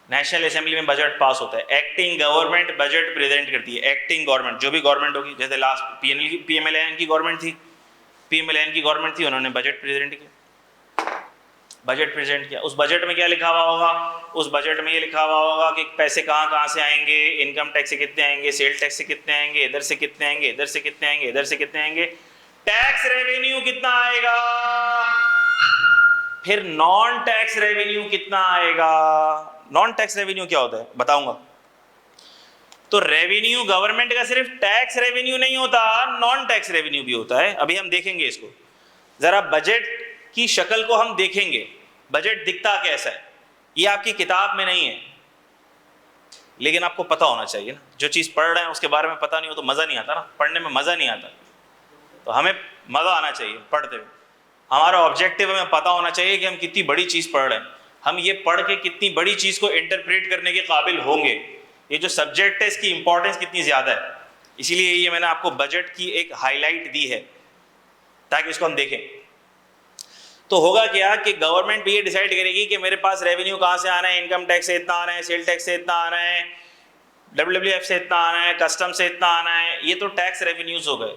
नेशनल असेंबली में बजट पास होता है। एक्टिंग गवर्नमेंट बजट प्रेजेंट करती है। एक्टिंग गवर्नमेंट जो भी गवर्नमेंट होगी, जैसे लास्ट पीएमएलएन की गवर्नमेंट थी, पीएमएलएन की गवर्नमेंट थी, उन्होंने बजट प्रेजेंट किया। बजट प्रेजेंट किया। उस बजट में क्या लिखा हुआ होगा? उस बजट में ये लिखा हुआ होगा कि पैसे कहाँ से आएंगे, इनकम टैक्स से कितने आएंगे, सेल टैक्स से कितने आएंगे, इधर से कितने आएंगे, इधर से कितने आएंगे, इधर से कितने आएंगे, टैक्स रेवेन्यू कितना आएगा, फिर नॉन टैक्स रेवेन्यू कितना आएगा। नॉन टैक्स रेवेन्यू क्या होता है बताऊंगा। तो रेवेन्यू गवर्नमेंट का सिर्फ टैक्स रेवेन्यू नहीं होता, नॉन टैक्स रेवेन्यू भी होता है। अभी हम देखेंगे इसको जरा। बजट की शक्ल को हम देखेंगे, बजट दिखता कैसा है। ये आपकी किताब में नहीं है, लेकिन आपको पता होना चाहिए ना। जो चीज़ पढ़ रहे हैं उसके बारे में पता नहीं हो तो मज़ा नहीं आता ना, पढ़ने में मज़ा नहीं आता। तो हमें मज़ा आना चाहिए पढ़ते हुए। हमारा ऑब्जेक्टिव हमें पता होना चाहिए कि हम कितनी बड़ी चीज़ पढ़ रहे हैं, हम ये पढ़ के कितनी बड़ी चीज़ को इंटरप्रेट करने के काबिल होंगे। ये जो सब्जेक्ट है इसकी इंपॉर्टेंस कितनी ज़्यादा है, इसीलिए ये मैंने आपको बजट की एक हाईलाइट दी है ताकि इसको हम देखें। तो होगा क्या कि गवर्नमेंट भी ये डिसाइड करेगी कि मेरे पास रेवेन्यू कहाँ से आना है, इनकम टैक्स से इतना आना है, सेल टैक्स से इतना आना है, WWF से इतना आना है, कस्टम से इतना आना है। ये तो टैक्स रेवेन्यूज़ हो गए।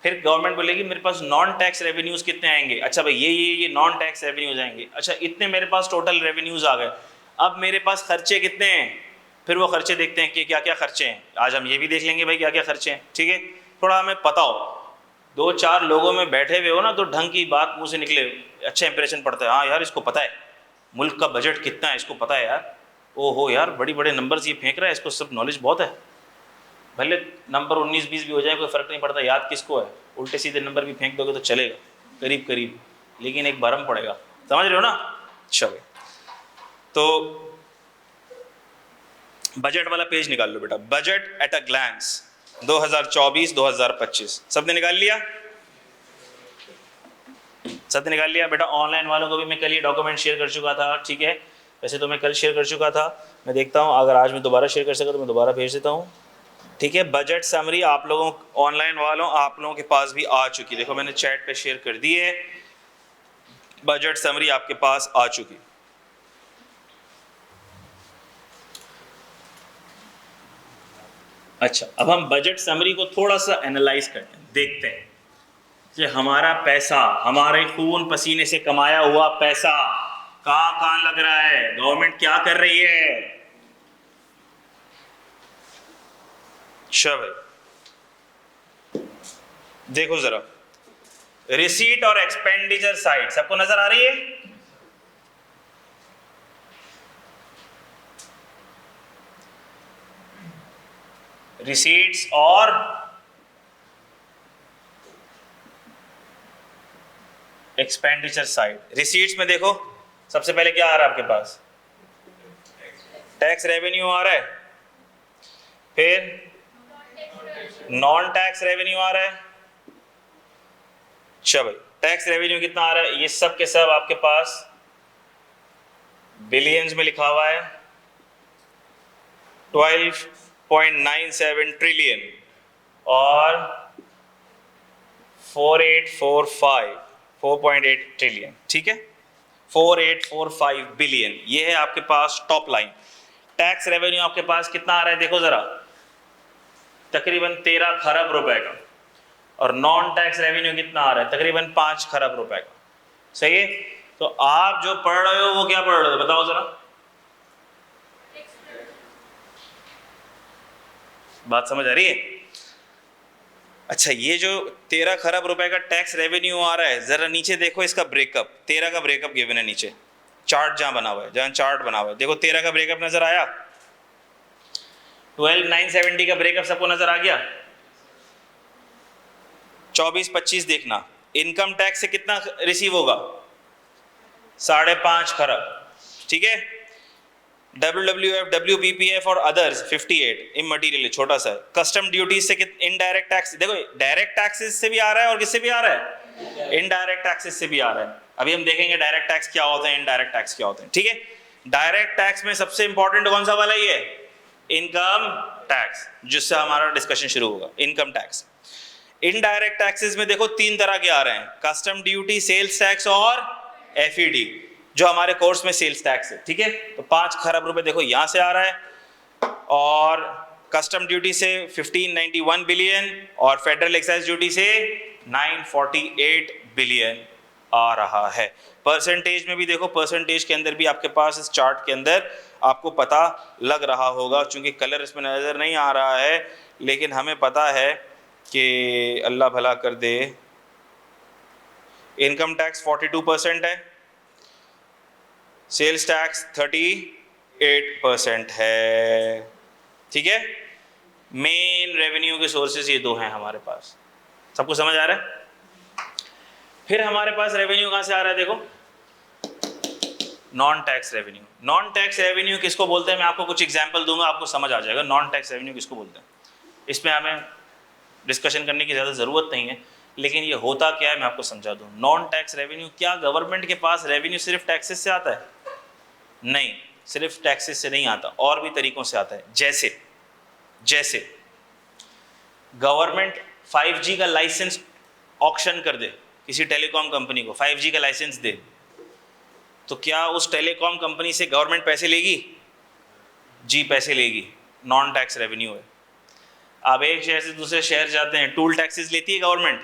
फिर गवर्नमेंट बोलेगी मेरे पास नॉन टैक्स रेवेन्यूज़ कितने आएंगे। अच्छा भाई ये नॉन टैक्स रेवेन्यूज़ आएंगे। अच्छा इतने मेरे पास टोटल रेवेन्यूज़ आ गए। अब मेरे पास खर्चे कितने हैं, फिर वो खर्चे देखते हैं कि क्या क्या खर्चे हैं। आज हम ये भी देख लेंगे भाई क्या क्या खर्चे हैं। ठीक है, थोड़ा हमें पता हो, 2-4 लोगों में बैठे हुए हो ना तो ढंग की बात मुँह से निकले, अच्छा इंप्रेशन पड़ता है। हाँ यार इसको पता है मुल्क का बजट कितना है, इसको पता है यार। ओहो यार बड़ी बड़े नंबर्स ये फेंक रहा है, इसको सब नॉलेज बहुत है। भले नंबर 19-20 भी हो जाए कोई फ़र्क नहीं पड़ता, याद किसको है। उल्टे सीधे नंबर भी फेंक दोगे तो चलेगा करीब करीब, लेकिन एक भरम पड़ेगा। समझ रहे हो ना? चलो तो बजट वाला पेज निकाल लो बेटा। बजट एट अ ग्लैंस 2024-2025 सबने निकाल लिया? सत्य निकाल लिया बेटा। ऑनलाइन वालों को भी मैं कल ये डॉक्यूमेंट शेयर कर चुका था, ठीक है, वैसे तो मैं कल शेयर कर चुका था, मैं देखता हूँ अगर आज मैं दोबारा शेयर कर सका तो मैं दोबारा भेज देता हूँ, ठीक है। बजट समरी आप लोगों, ऑनलाइन वालों, आप लोगों के पास भी आ चुकी, देखो मैंने चैट पे शेयर कर दी है, बजट समरी आपके पास आ चुकी। अच्छा, अब हम बजट समरी को थोड़ा सा एनालाइज करते हैं, देखते हैं कि हमारा पैसा, हमारे खून पसीने से कमाया हुआ पैसा कहाँ कहाँ लग रहा है, गवर्नमेंट क्या कर रही है। अच्छा भाई देखो जरा, रिसीट और एक्सपेंडिचर साइड सबको नजर आ रही है? रिसीट्स और एक्सपेंडिचर साइड। रिसीट्स में देखो सबसे पहले क्या आ रहा है आपके पास, टैक्स रेवेन्यू आ रहा है, फिर नॉन टैक्स रेवेन्यू आ रहा है। अच्छा भाई, टैक्स रेवेन्यू कितना आ रहा है, ये सब के सब आपके पास बिलियंस में लिखा हुआ है, 12.97 ट्रिलियन और 4.8 ट्रिलियन, ठीक है, 4845 बिलियन, ये है आपके पास टॉप लाइन। टैक्स रेवेन्यू आपके पास कितना आ रहा है देखो जरा, तकरीबन 13 खरब रुपए का, और नॉन टैक्स रेवेन्यू कितना आ रहा है, तकरीबन 5 खरब रुपए का। सही है, तो आप जो पढ़ रहे हो वो क्या पढ़ रहे हो बताओ जरा, बात समझ आ रही है? अच्छा, ये जो 13 खरब रुपए का टैक्स रेवेन्यू आ रहा है, जरा नीचे देखो इसका ब्रेकअप, 13 का ब्रेकअप गिवन है नीचे, चार्ट जहां बना हुआ है, जहां चार्ट बना हुआ है, देखो 13 का ब्रेकअप नजर आया, 12,970 का ब्रेकअप सबको नजर आ गया। 24-25 देखना, इनकम टैक्स से कितना रिसीव होगा, 5.5 खरब, ठीक है। WWF, WPPF और अदर्स 58, इमटेरियल छोटा सा। कस्टम ड्यूटीज से इनडायरेक्ट टैक्स, देखो डायरेक्ट टैक्सेस से भी आ रहा है और किससे भी आ रहा है, इनडायरेक्ट टैक्सेस से भी आ रहा है। अभी हम देखेंगे डायरेक्ट टैक्स क्या होते हैं, इनडायरेक्ट टैक्स क्या होते हैं, ठीक है। डायरेक्ट टैक्स में सबसे इंपॉर्टेंट कौन सा वाला, ये इनकम टैक्स, जिससे हमारा डिस्कशन शुरू होगा, इनकम टैक्स। इनडायरेक्ट टैक्सेस में देखो 3 तरह के आ रहे हैं, कस्टम ड्यूटी, सेल्स टैक्स और FED, जो हमारे कोर्स में सेल्स टैक्स है, ठीक है। तो 5 खरब रुपए देखो यहां से आ रहा है, और कस्टम ड्यूटी से 1591 बिलियन और फेडरल एक्साइज ड्यूटी से 948 बिलियन आ रहा है। परसेंटेज में भी देखो, परसेंटेज के अंदर भी आपके पास इस चार्ट के अंदर आपको पता लग रहा होगा, चूंकि कलर इसमें नज़र नहीं आ रहा है, लेकिन हमें पता है कि अल्लाह भला कर दे, इनकम टैक्स 42% है, सेल्स टैक्स 38% है, ठीक है। मेन रेवेन्यू के सोर्सेज ये 2 हैं हमारे पास, सबको समझ आ रहा है? फिर हमारे पास रेवेन्यू कहाँ से आ रहा है देखो, non tax revenue. Non tax revenue किसको बोलते हैं, मैं आपको कुछ एग्जांपल दूंगा, आपको समझ आ जाएगा नॉन टैक्स रेवेन्यू किसको बोलते हैं। इसमें हमें डिस्कशन करने की ज़्यादा ज़रूरत नहीं है, लेकिन ये होता क्या है मैं आपको समझा दूँ। नॉन टैक्स रेवेन्यू, क्या गवर्नमेंट के पास रेवेन्यू सिर्फ टैक्सेस से आता है? नहीं, सिर्फ टैक्सेस से नहीं आता, और भी तरीक़ों से आता है। जैसे गवर्नमेंट 5G का लाइसेंस ऑक्शन कर दे, किसी टेलीकॉम कंपनी को 5G का लाइसेंस दे, तो क्या उस टेलीकॉम कंपनी से गवर्नमेंट पैसे लेगी? जी पैसे लेगी, नॉन टैक्स रेवेन्यू है। अब एक शहर से दूसरे शहर जाते हैं, टूल टैक्सेस लेती है गवर्नमेंट,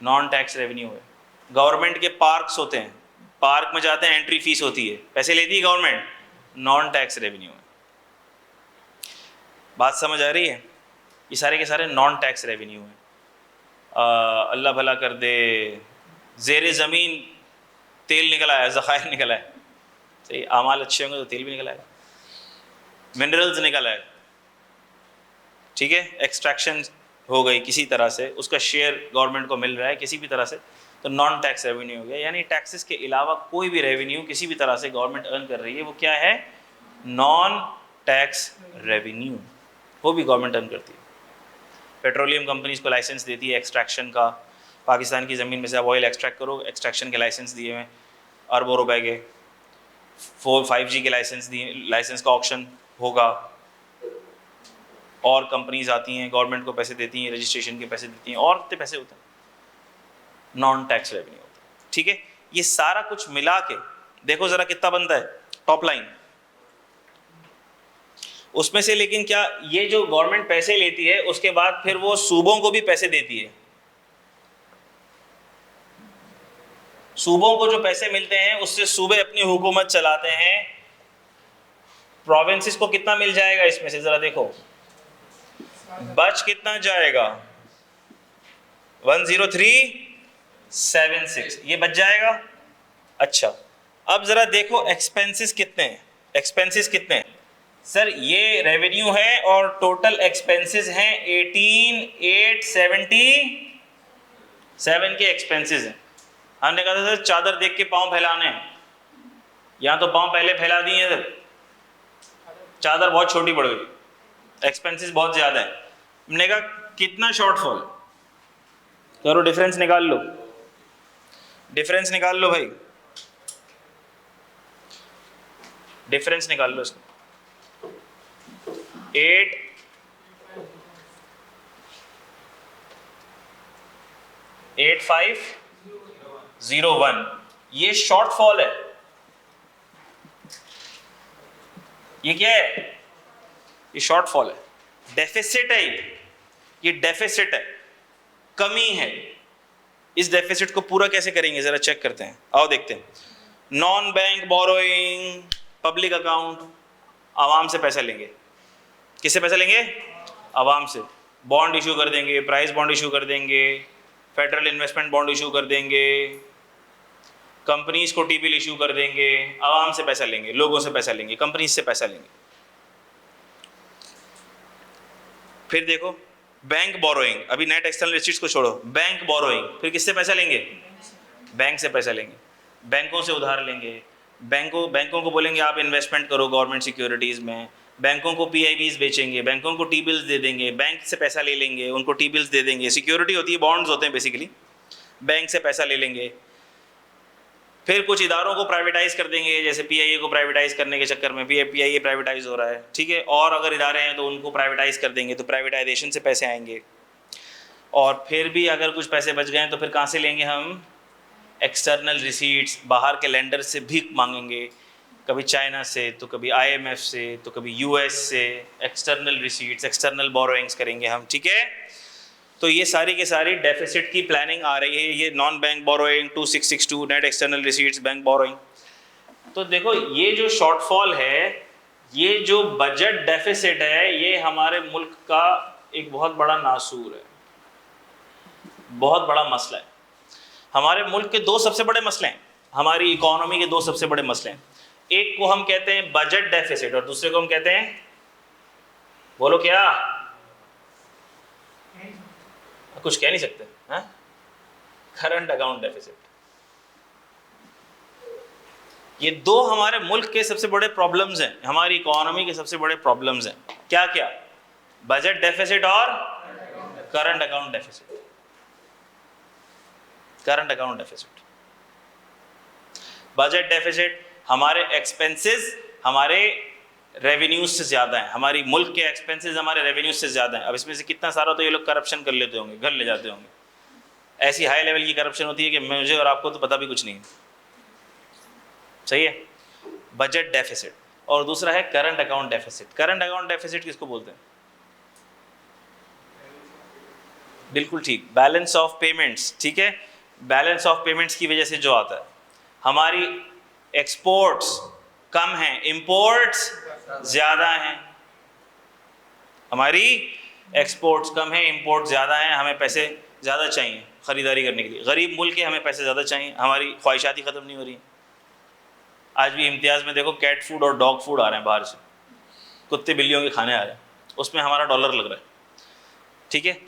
नॉन टैक्स रेवेन्यू है। गवर्नमेंट के पार्क्स होते हैं, पार्क में जाते हैं, एंट्री फीस होती है, पैसे लेती है गवर्नमेंट, नॉन टैक्स रेवेन्यू है। बात समझ आ रही है? ये सारे के सारे नॉन टैक्स रेवेन्यू है। अल्लाह भला कर दे, ज़ेर ज़मीन तेल निकल आया, ज़खायर निकल आया, सही, आमाल अच्छे होंगे तो तेल भी निकल आएगा, मिनरल्स निकल आए, ठीक है, एक्सट्रैक्शन हो गई किसी तरह से, उसका शेयर गवर्नमेंट को मिल रहा है किसी भी तरह से, तो नॉन टैक्स रेवेन्यू हो गया। यानी टैक्सेस के अलावा कोई भी रेवेन्यू किसी भी तरह से गवर्नमेंट अर्न कर रही है, वो क्या है, नॉन टैक्स रेवेन्यू, वो भी गवर्नमेंट अर्न करती है। पेट्रोलियम कंपनीज को लाइसेंस देती है एक्सट्रैक्शन का, पाकिस्तान की ज़मीन में से आप ऑयल एक्सट्रैक्ट करो, एक्सट्रैक्शन के लाइसेंस दिए हुए अरबों रुपए के, 5G के लाइसेंस दिए, लाइसेंस का ऑक्शन होगा, और कंपनीज आती हैं, गवर्नमेंट को पैसे देती हैं, रजिस्ट्रेशन के पैसे देती हैं, और कितने पैसे होते हैं, नॉन टैक्स रेवेन्यू होता है। ठीक है, ये सारा कुछ मिला के देखो ज़रा कितना बनता है टॉप लाइन उसमें से। लेकिन क्या ये जो गवर्नमेंट पैसे लेती है उसके बाद फिर वो सूबों को भी पैसे देती है। सूबों को जो पैसे मिलते हैं उससे सूबे अपनी हुकूमत चलाते हैं। प्रोविंसेस को कितना मिल जाएगा इसमें से ज़रा देखो, बच कितना जाएगा, 10376 ये बच जाएगा। अच्छा, अब ज़रा देखो एक्सपेंसेस कितने हैं, एक्सपेंसेस कितने हैं सर, ये रेवेन्यू है और टोटल एक्सपेंसेस हैं 18877 के एक्सपेंसेस हैं। हमने कहा था सर चादर देख के पाँव फैलाने हैं, यहाँ तो पाँव पहले फैला दिए हैं सर, चादर बहुत छोटी पड़ गई, एक्सपेंसेस बहुत ज़्यादा है। हमने कहा कितना शॉर्टफॉल, करो डिफरेंस निकाल लो, डिफरेंस निकाल लो भाई, डिफरेंस निकाल लो इसका। 8501 ये शॉर्टफॉल है। ये क्या है, ये शॉर्टफॉल है, डेफिसिट है, ये डेफिसिट है, कमी है। इस डेफिसिट को पूरा कैसे करेंगे जरा चेक करते हैं, आओ देखते हैं। Non bank borrowing, public account, आवाम से पैसा लेंगे। किससे पैसा लेंगे, आवाम से। बॉन्ड इशू कर देंगे, प्राइस बॉन्ड इशू कर देंगे, फेडरल इन्वेस्टमेंट बॉन्ड इशू कर देंगे, कंपनीज को टी बिल इशू कर देंगे, आवाम से पैसा लेंगे, लोगों से पैसा लेंगे, कंपनीज से पैसा लेंगे। फिर देखो बैंक बोरोइंग, अभी नेट एक्सटर्नल रिसीट्स को छोड़ो, बैंक बोरोइंग, फिर किससे पैसा लेंगे, बैंक से पैसा लेंगे, बैंकों से उधार लेंगे, बैंकों को बोलेंगे आप इन्वेस्टमेंट करो गवर्नमेंट सिक्योरिटीज़ में, बैंकों को PIBs बेचेंगे, बैंकों को टी बिल्स दे देंगे, बैंक से पैसा ले लेंगे, उनको टी बिल्स दे देंगे, सिक्योरिटी होती है, बॉन्ड्स होते हैं बेसिकली, बैंक से पैसा ले लेंगे। फिर कुछ इदारों को प्राइवेटाइज कर देंगे, जैसे PIA को प्राइवेटाइज करने के चक्कर में PIA प्राइवेटाइज हो रहा है, ठीक है, और अगर इदारे हैं तो उनको प्राइवेटाइज कर देंगे, तो प्राइवेटाइजेशन से पैसे आएंगे। और फिर भी अगर कुछ पैसे बच गए तो फिर कहाँ से लेंगे हम, एक्सटर्नल रिसीट्स, बाहर के लेंडर से भीख मांगेंगे, कभी चाइना से, तो कभी IMF से, तो कभी US से, एक्सटर्नल रिसीट्स, एक्सटर्नल बोरोइंग्स करेंगे हम, ठीक है। तो ये सारी के सारी डेफिसिट की प्लानिंग आ रही है, ये non bank borrowing 2662, net external receipts, bank borrowing. तो देखो ये जो शॉर्टफॉल है, ये जो बजट डेफिसिट है, ये हमारे मुल्क का एक बहुत बड़ा नासूर है, बहुत बड़ा मसला है। हमारे मुल्क के दो सबसे बड़े मसले हैं, हमारी इकोनॉमी के दो सबसे बड़े मसले हैं। एक को हम कहते हैं बजट डेफिसिट और दूसरे को हम कहते हैं, बोलो क्या, कुछ कह नहीं सकते, करंट अकाउंट डेफिसिट। ये दो हमारे मुल्क के सबसे बड़े प्रॉब्लम्स हैं, हमारी इकोनॉमी के सबसे बड़े प्रॉब्लम्स हैं। क्या क्या, बजट डेफिसिट और current account deficit. Current account deficit, budget deficit, हमारे एक्सपेंसेस हमारे रेवेन्यूज से ज़्यादा हैं, हमारी मुल्क के एक्सपेंसेस हमारे रेवेन्यूज से ज़्यादा हैं। अब इसमें से कितना सारा तो ये लोग करप्शन कर लेते होंगे, घर ले जाते होंगे, ऐसी हाई लेवल की करप्शन होती है कि मुझे और आपको तो पता भी कुछ नहीं है, सही है। बजट डेफिसिट, और दूसरा है current account deficit. Current account deficit किसको बोलते हैं, बिल्कुल ठीक, बैलेंस ऑफ पेमेंट्स, ठीक है। बैलेंस ऑफ पेमेंट्स की वजह से जो आता है, हमारी एक्सपोर्ट्स कम हैं, इंपोर्ट्स ज़्यादा हैं, हमारी एक्सपोर्ट्स कम है, इंपोर्ट ज़्यादा हैं, हमें पैसे ज़्यादा चाहिए ख़रीदारी करने के लिए। गरीब मुल्क है, हमें पैसे ज़्यादा चाहिए, हमारी ख्वाहिशात ही ख़त्म नहीं हो रही। आज भी इम्तियाज़ में देखो कैट फूड और डॉग फूड आ रहे हैं बाहर से, कुत्ते बिल्लियों के खाने आ रहे हैं, उसमें हमारा डॉलर लग रहा है, ठीक है।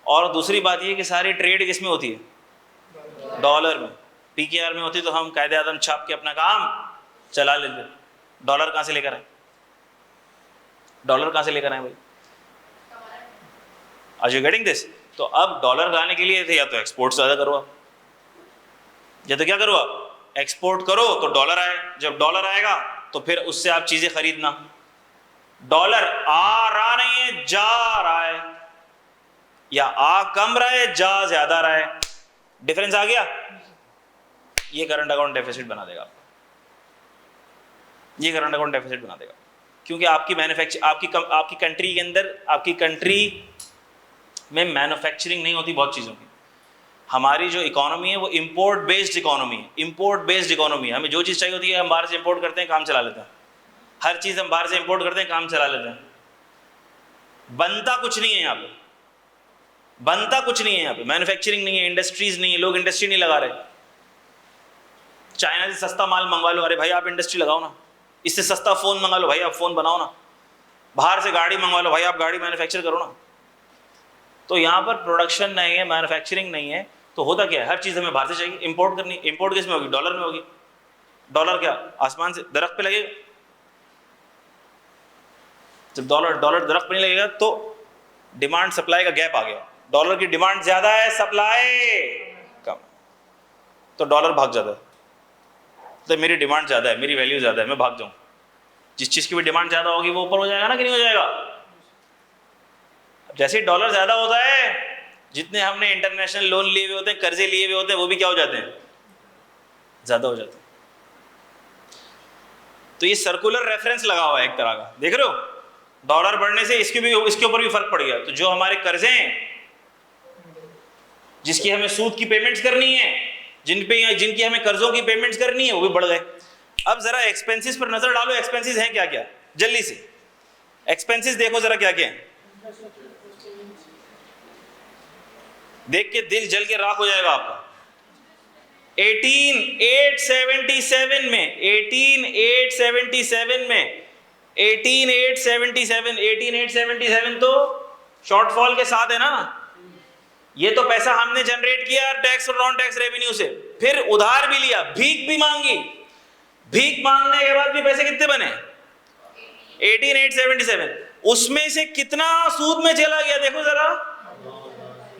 और दूसरी बात ये कि सारी ट्रेड किस में होती है, डॉलर में। PKR में होती तो हम कायदे आदम छाप के अपना काम चला लेते। डॉलर कहाँ से लेकर आए, डॉलर कहाँ से लेकर आए भाई, आर यू गेटिंग दिस। तो अब डॉलर लाने के लिए थे या तो एक्सपोर्ट ज़्यादा करो आप, या तो क्या करो आप एक्सपोर्ट करो तो डॉलर आए, जब डॉलर आएगा तो फिर उससे आप चीज़ें खरीदना। डॉलर आ रहा नहीं है, जा रहा है, या आ कम रहा है, जा ज़्यादा रहा है, डिफरेंस आ गया, ये करंट अकाउंट डेफिसिट बना देगा आपको, ये करंट अकाउंट डेफिसिट बना देगा, क्योंकि आपकी आपकी कंट्री के अंदर, आपकी कंट्री में मैन्युफैक्चरिंग नहीं होती बहुत चीज़ों की। हमारी जो इकोनॉमी है वो इंपोर्ट बेस्ड इकोनॉमी है, इंपोर्ट बेस्ड इकोनॉमी है। हमें जो चीज़ चाहिए होती है हम बाहर से इंपोर्ट करते हैं, काम चला लेते हैं, हर चीज़ हम बाहर से इंपोर्ट करते हैं, काम चला लेते हैं, बनता कुछ नहीं है यहाँ पे, बनता कुछ नहीं है यहाँ पे, मैन्युफैक्चरिंग नहीं है, इंडस्ट्रीज नहीं है, लोग इंडस्ट्री नहीं लगा रहे। चाइना से सस्ता माल मंगवा लो, अरे भाई आप इंडस्ट्री लगाओ ना, इससे सस्ता फ़ोन मंगा लो, भाई आप फ़ोन बनाओ ना, बाहर से गाड़ी मंगवा लो, भाई आप गाड़ी मैन्युफैक्चर करो ना। तो यहाँ पर प्रोडक्शन नहीं है, मैन्युफैक्चरिंग नहीं है, तो होता क्या है, हर चीज़ हमें बाहर से चाहिए, इंपोर्ट करनी। इंपोर्ट किस में होगी, डॉलर में होगी। डॉलर क्या आसमान से दरख्त पे लगेगा, जब डॉलर दरख्त पे नहीं लगेगा तो डिमांड सप्लाई का गैप आ गया, डॉलर की डिमांड ज़्यादा है, सप्लाई कम, तो डॉलर भाग जाता है। तो मेरी डिमांड ज़्यादा है, मेरी वैल्यू ज़्यादा है, मैं भाग जाऊँ। जिस चीज़ की भी डिमांड ज़्यादा होगी वो ऊपर हो जाएगा ना, कि नहीं हो जाएगा। जैसे ही डॉलर ज़्यादा होता है, जितने हमने इंटरनेशनल लोन लिए हुए होते हैं, कर्जे लिए हुए होते हैं, वो भी क्या हो जाते हैं, ज़्यादा हो जाते हैं। तो ये सर्कुलर रेफरेंस लगा हुआ है एक तरह का, देख रहे हो, डॉलर बढ़ने से इसके ऊपर भी फर्क पड़ गया। तो जो हमारे कर्जे हैं, जिसकी हमें सूद की पेमेंट्स करनी है, जिनकी हमें कर्जों की पेमेंट्स करनी है, वो भी बढ़ गए। अब जरा एक्सपेंसेस पर नजर डालो, एक्सपेंसेस हैं क्या क्या, जल्दी से एक्सपेंसेस देखो जरा क्या क्या है, देख के दिल जल के राख हो जाएगा आपका। 18,877 में 18,877 तो शॉर्टफॉल के साथ है ना। ये तो पैसा हमने जनरेट किया टैक्स और नॉन टैक्स रेवेन्यू से, फिर उधार भी लिया, भीख भी मांगी, भीख मांगने के बाद भी पैसे कितने बने, 18,877। उसमें से कितना सूद में चला गया देखो जरा,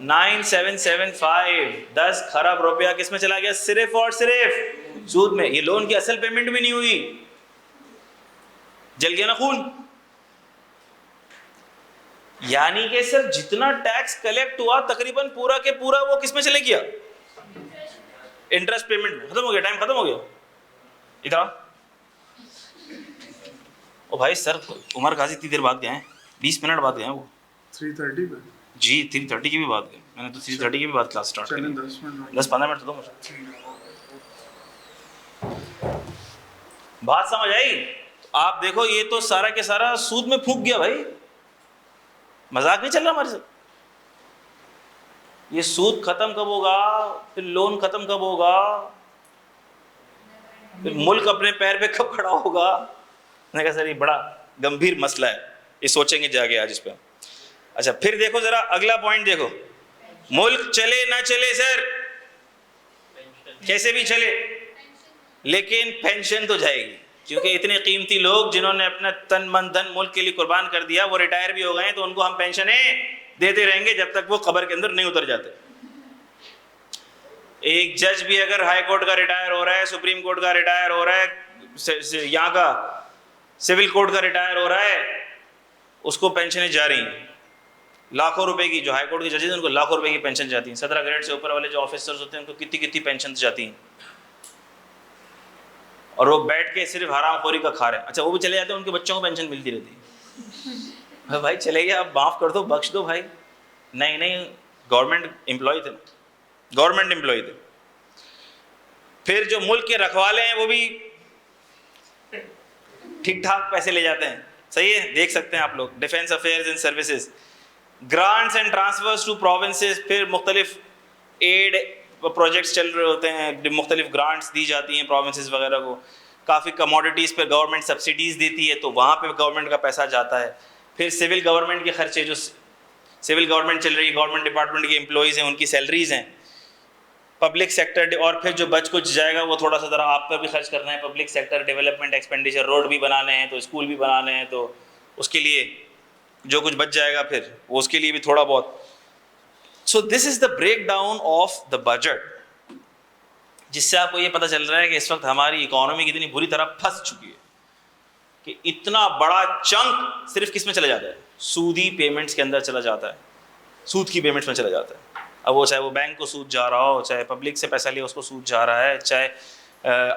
9,775, 10 खरब रुपया किस में चला गया, सिर्फ और सिर्फ सूद में। ये लोन की असल पेमेंट भी नहीं हुई, जल गया ना खून। यानी कि सर जितना टैक्स कलेक्ट हुआ तकरीबन पूरा के पूरा वो किस में चले गया, इंटरेस्ट पेमेंट में। खत्म हो गया, टाइम खत्म हो गया। इधर ओ भाई सर, उमर गाजी इतनी देर बाद गए हैं, 20 मिनट बाद गए हैं वो 3:30 पे जी, 3:30 की भी बात गए, मैंने तो 3:30 की भी बात क्लास स्टार्ट करी। 10-15 मिनट तो दो मुझे, बात समझ आई। तो आप देखो ये तो सारा के सारा सूद में फूंक गया भाई, मजाक नहीं चल रहा हमारे साथ। ये सूद खत्म कब होगा, फिर लोन खत्म कब होगा, फिर मुल्क अपने पैर पे कब खड़ा होगा। मैंने कहा सर ये बड़ा गंभीर मसला है, ये सोचेंगे जाके आज इस पे। अच्छा फिर देखो जरा अगला पॉइंट देखो, मुल्क चले ना चले सर, कैसे भी चले, लेकिन पेंशन तो जाएगी, क्योंकि इतने कीमती लोग जिन्होंने अपना तन मन धन मुल्क के लिए कुर्बान कर दिया, वो रिटायर भी हो गए, तो उनको हम पेंशनें देते रहेंगे जब तक वो कब्र के अंदर नहीं उतर जाते। एक जज भी अगर हाई कोर्ट का रिटायर हो रहा है, सुप्रीम कोर्ट का रिटायर हो रहा है, यहाँ का सिविल कोर्ट का रिटायर हो रहा है, उसको पेंशनें जा रही हैं लाखों रुपए की। जो हाई कोर्ट के जजेस हैं उनको लाखों रुपए की पेंशन जाती हैं। 17 ग्रेड से ऊपर वाले जो ऑफिसर्स होते हैं उनको कितनी कितनी पेंशन जाती हैं, और वो बैठ के सिर्फ हरामखोरी का खा रहे हैं। अच्छा वो भी चले जाते हैं, उनके बच्चों को पेंशन मिलती रहती है। भाई चले गए, आप माफ़ कर दो, बख्श दो भाई। नहीं गवर्नमेंट एम्प्लॉय थे, गवर्नमेंट एम्प्लॉय थे। फिर जो मुल्क के रखवाले हैं वो भी ठीक ठाक पैसे ले जाते हैं, सही है, देख सकते हैं आप लोग। Defence affairs and services, grants and transfers to provinces, फिर मुख्तलिफ एड प्रोजेक्ट्स चल रहे होते हैं, मुख्तलिफ ग्रांट्स दी जाती हैं प्रोविंसेस वगैरह को। काफ़ी कमोडिटीज़ पर गवर्नमेंट सब्सिडीज़ देती है, तो वहाँ पे गवर्नमेंट का पैसा जाता है। फिर सिविल गवर्नमेंट के खर्चे, जो सिविल गवर्नमेंट चल रही है, गवर्नमेंट डिपार्टमेंट के एम्प्लॉयज़ हैं, उनकी सैलरीज़ हैं, पब्लिक सेक्टर, और फिर जो बच कुछ जाएगा वो थोड़ा सा ज़रा आप पर भी खर्च करना है। Public sector development expenditure, road भी बनाने हैं तो स्कूल भी बनाने हैं, तो उसके लिए जो कुछ बच जाएगा फिर वो उसके लिए भी थोड़ा बहुत। So this is the breakdown of the budget, जिससे आपको ये पता चल रहा है कि इस वक्त हमारी इकोनॉमी कितनी बुरी तरह फंस चुकी है कि इतना बड़ा चंक सिर्फ किस में चला जाता है, सूदी पेमेंट्स के अंदर चला जाता है, सूद की पेमेंट्स में चला जाता है। अब वो चाहे वो बैंक को सूद जा रहा हो, चाहे पब्लिक से पैसा लिया उसको सूद जा रहा है, चाहे